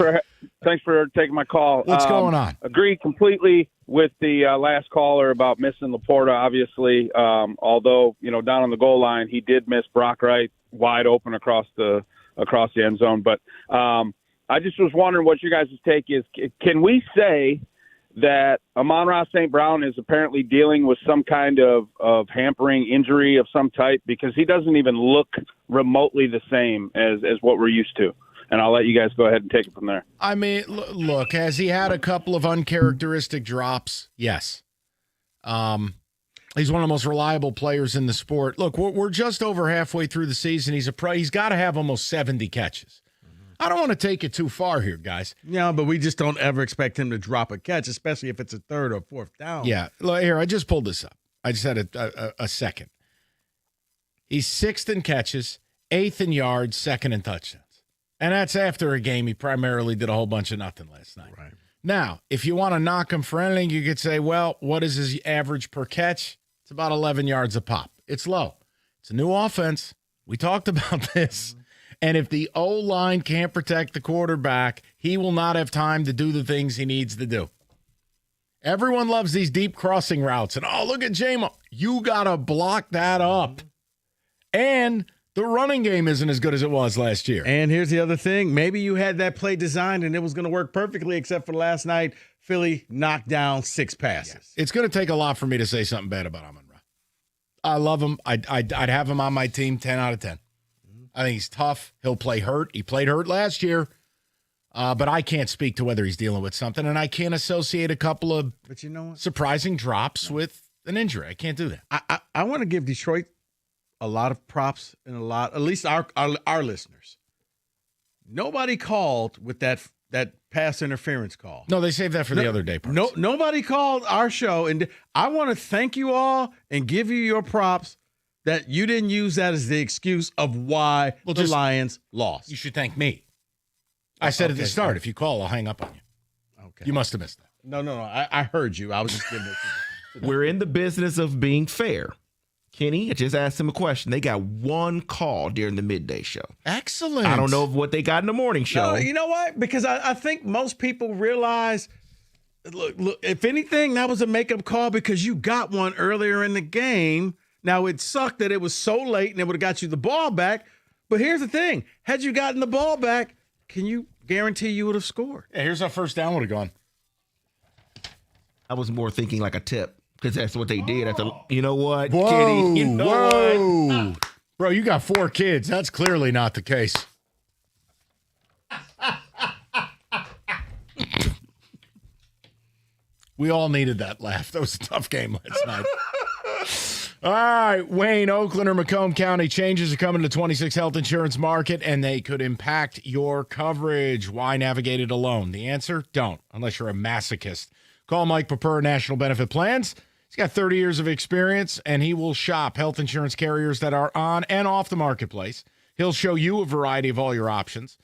for taking my call. What's going on? Agree completely with the last caller about missing Laporta. Obviously, although down on the goal line, he did miss Brock Wright wide open across the end zone. But I just was wondering what your guys' take is. Can we say that Amon-Ra St. Brown is apparently dealing with some kind of hampering injury of some type, because he doesn't even look remotely the same as what we're used to? And I'll let you guys go ahead and take it from there. I mean, look, has he had a couple of uncharacteristic drops? Yes. He's one of the most reliable players in the sport. Look, we're just over halfway through the season. He's got to have almost 70 catches. I don't want to take it too far here, guys. Yeah, but we just don't ever expect him to drop a catch, especially if it's a third or fourth down. Yeah. Look, here, I just pulled this up. I just had a second. He's 6th in catches, 8th in yards, 2nd in touchdowns. And that's after a game he primarily did a whole bunch of nothing last night. Right. Now, if you want to knock him for anything, you could say, well, what is his average per catch? It's about 11 yards a pop. It's low. It's a new offense. We talked about this. And if the O-line can't protect the quarterback, he will not have time to do the things he needs to do. Everyone loves these deep crossing routes. And, oh, look at J-Mo. You got to block that up. And the running game isn't as good as it was last year. And here's the other thing. Maybe you had that play designed and it was going to work perfectly, except for last night, Philly knocked down 6 passes. Yeah. It's going to take a lot for me to say something bad about Amon-Ra. I love him. I'd have him on my team 10 out of 10. I think he's tough. He'll play hurt. He played hurt last year. But I can't speak to whether he's dealing with something, and I can't associate a couple of surprising drops with an injury. I can't do that. I want to give Detroit a lot of props and at least our listeners. Nobody called with that pass interference call. No, they saved that for the other day. Nobody called our show, and I want to thank you all and give you your props that you didn't use that as the excuse of why the Lions lost. You should thank me. I said at the start, if you call, I'll hang up on you. Okay. You must have missed that. No. I heard you. I was just giving it to you. We're in the business of being fair. Kenny, I just asked him a question. They got one call during the midday show. Excellent. I don't know what they got in the morning show. No, you know what? Because I think most people realize, look, if anything, that was a makeup call because you got one earlier in the game. Now, it sucked that it was so late and it would have got you the ball back. But here's the thing. Had you gotten the ball back, can you guarantee you would have scored? Yeah, here's how first down would have gone. I was more thinking like a tip because that's what they did. You know what, Whoa, Kenny? You know what? Bro, you got 4 kids. That's clearly not the case. We all needed that laugh. That was a tough game last night. All right, Wayne, Oakland, or Macomb County, changes are coming to 26 health insurance market, and they could impact your coverage. Why navigate it alone? The answer, don't, unless you're a masochist. Call Mike Papur, National Benefit Plans. He's got 30 years of experience, and he will shop health insurance carriers that are on and off the marketplace. He'll show you a variety of all your options.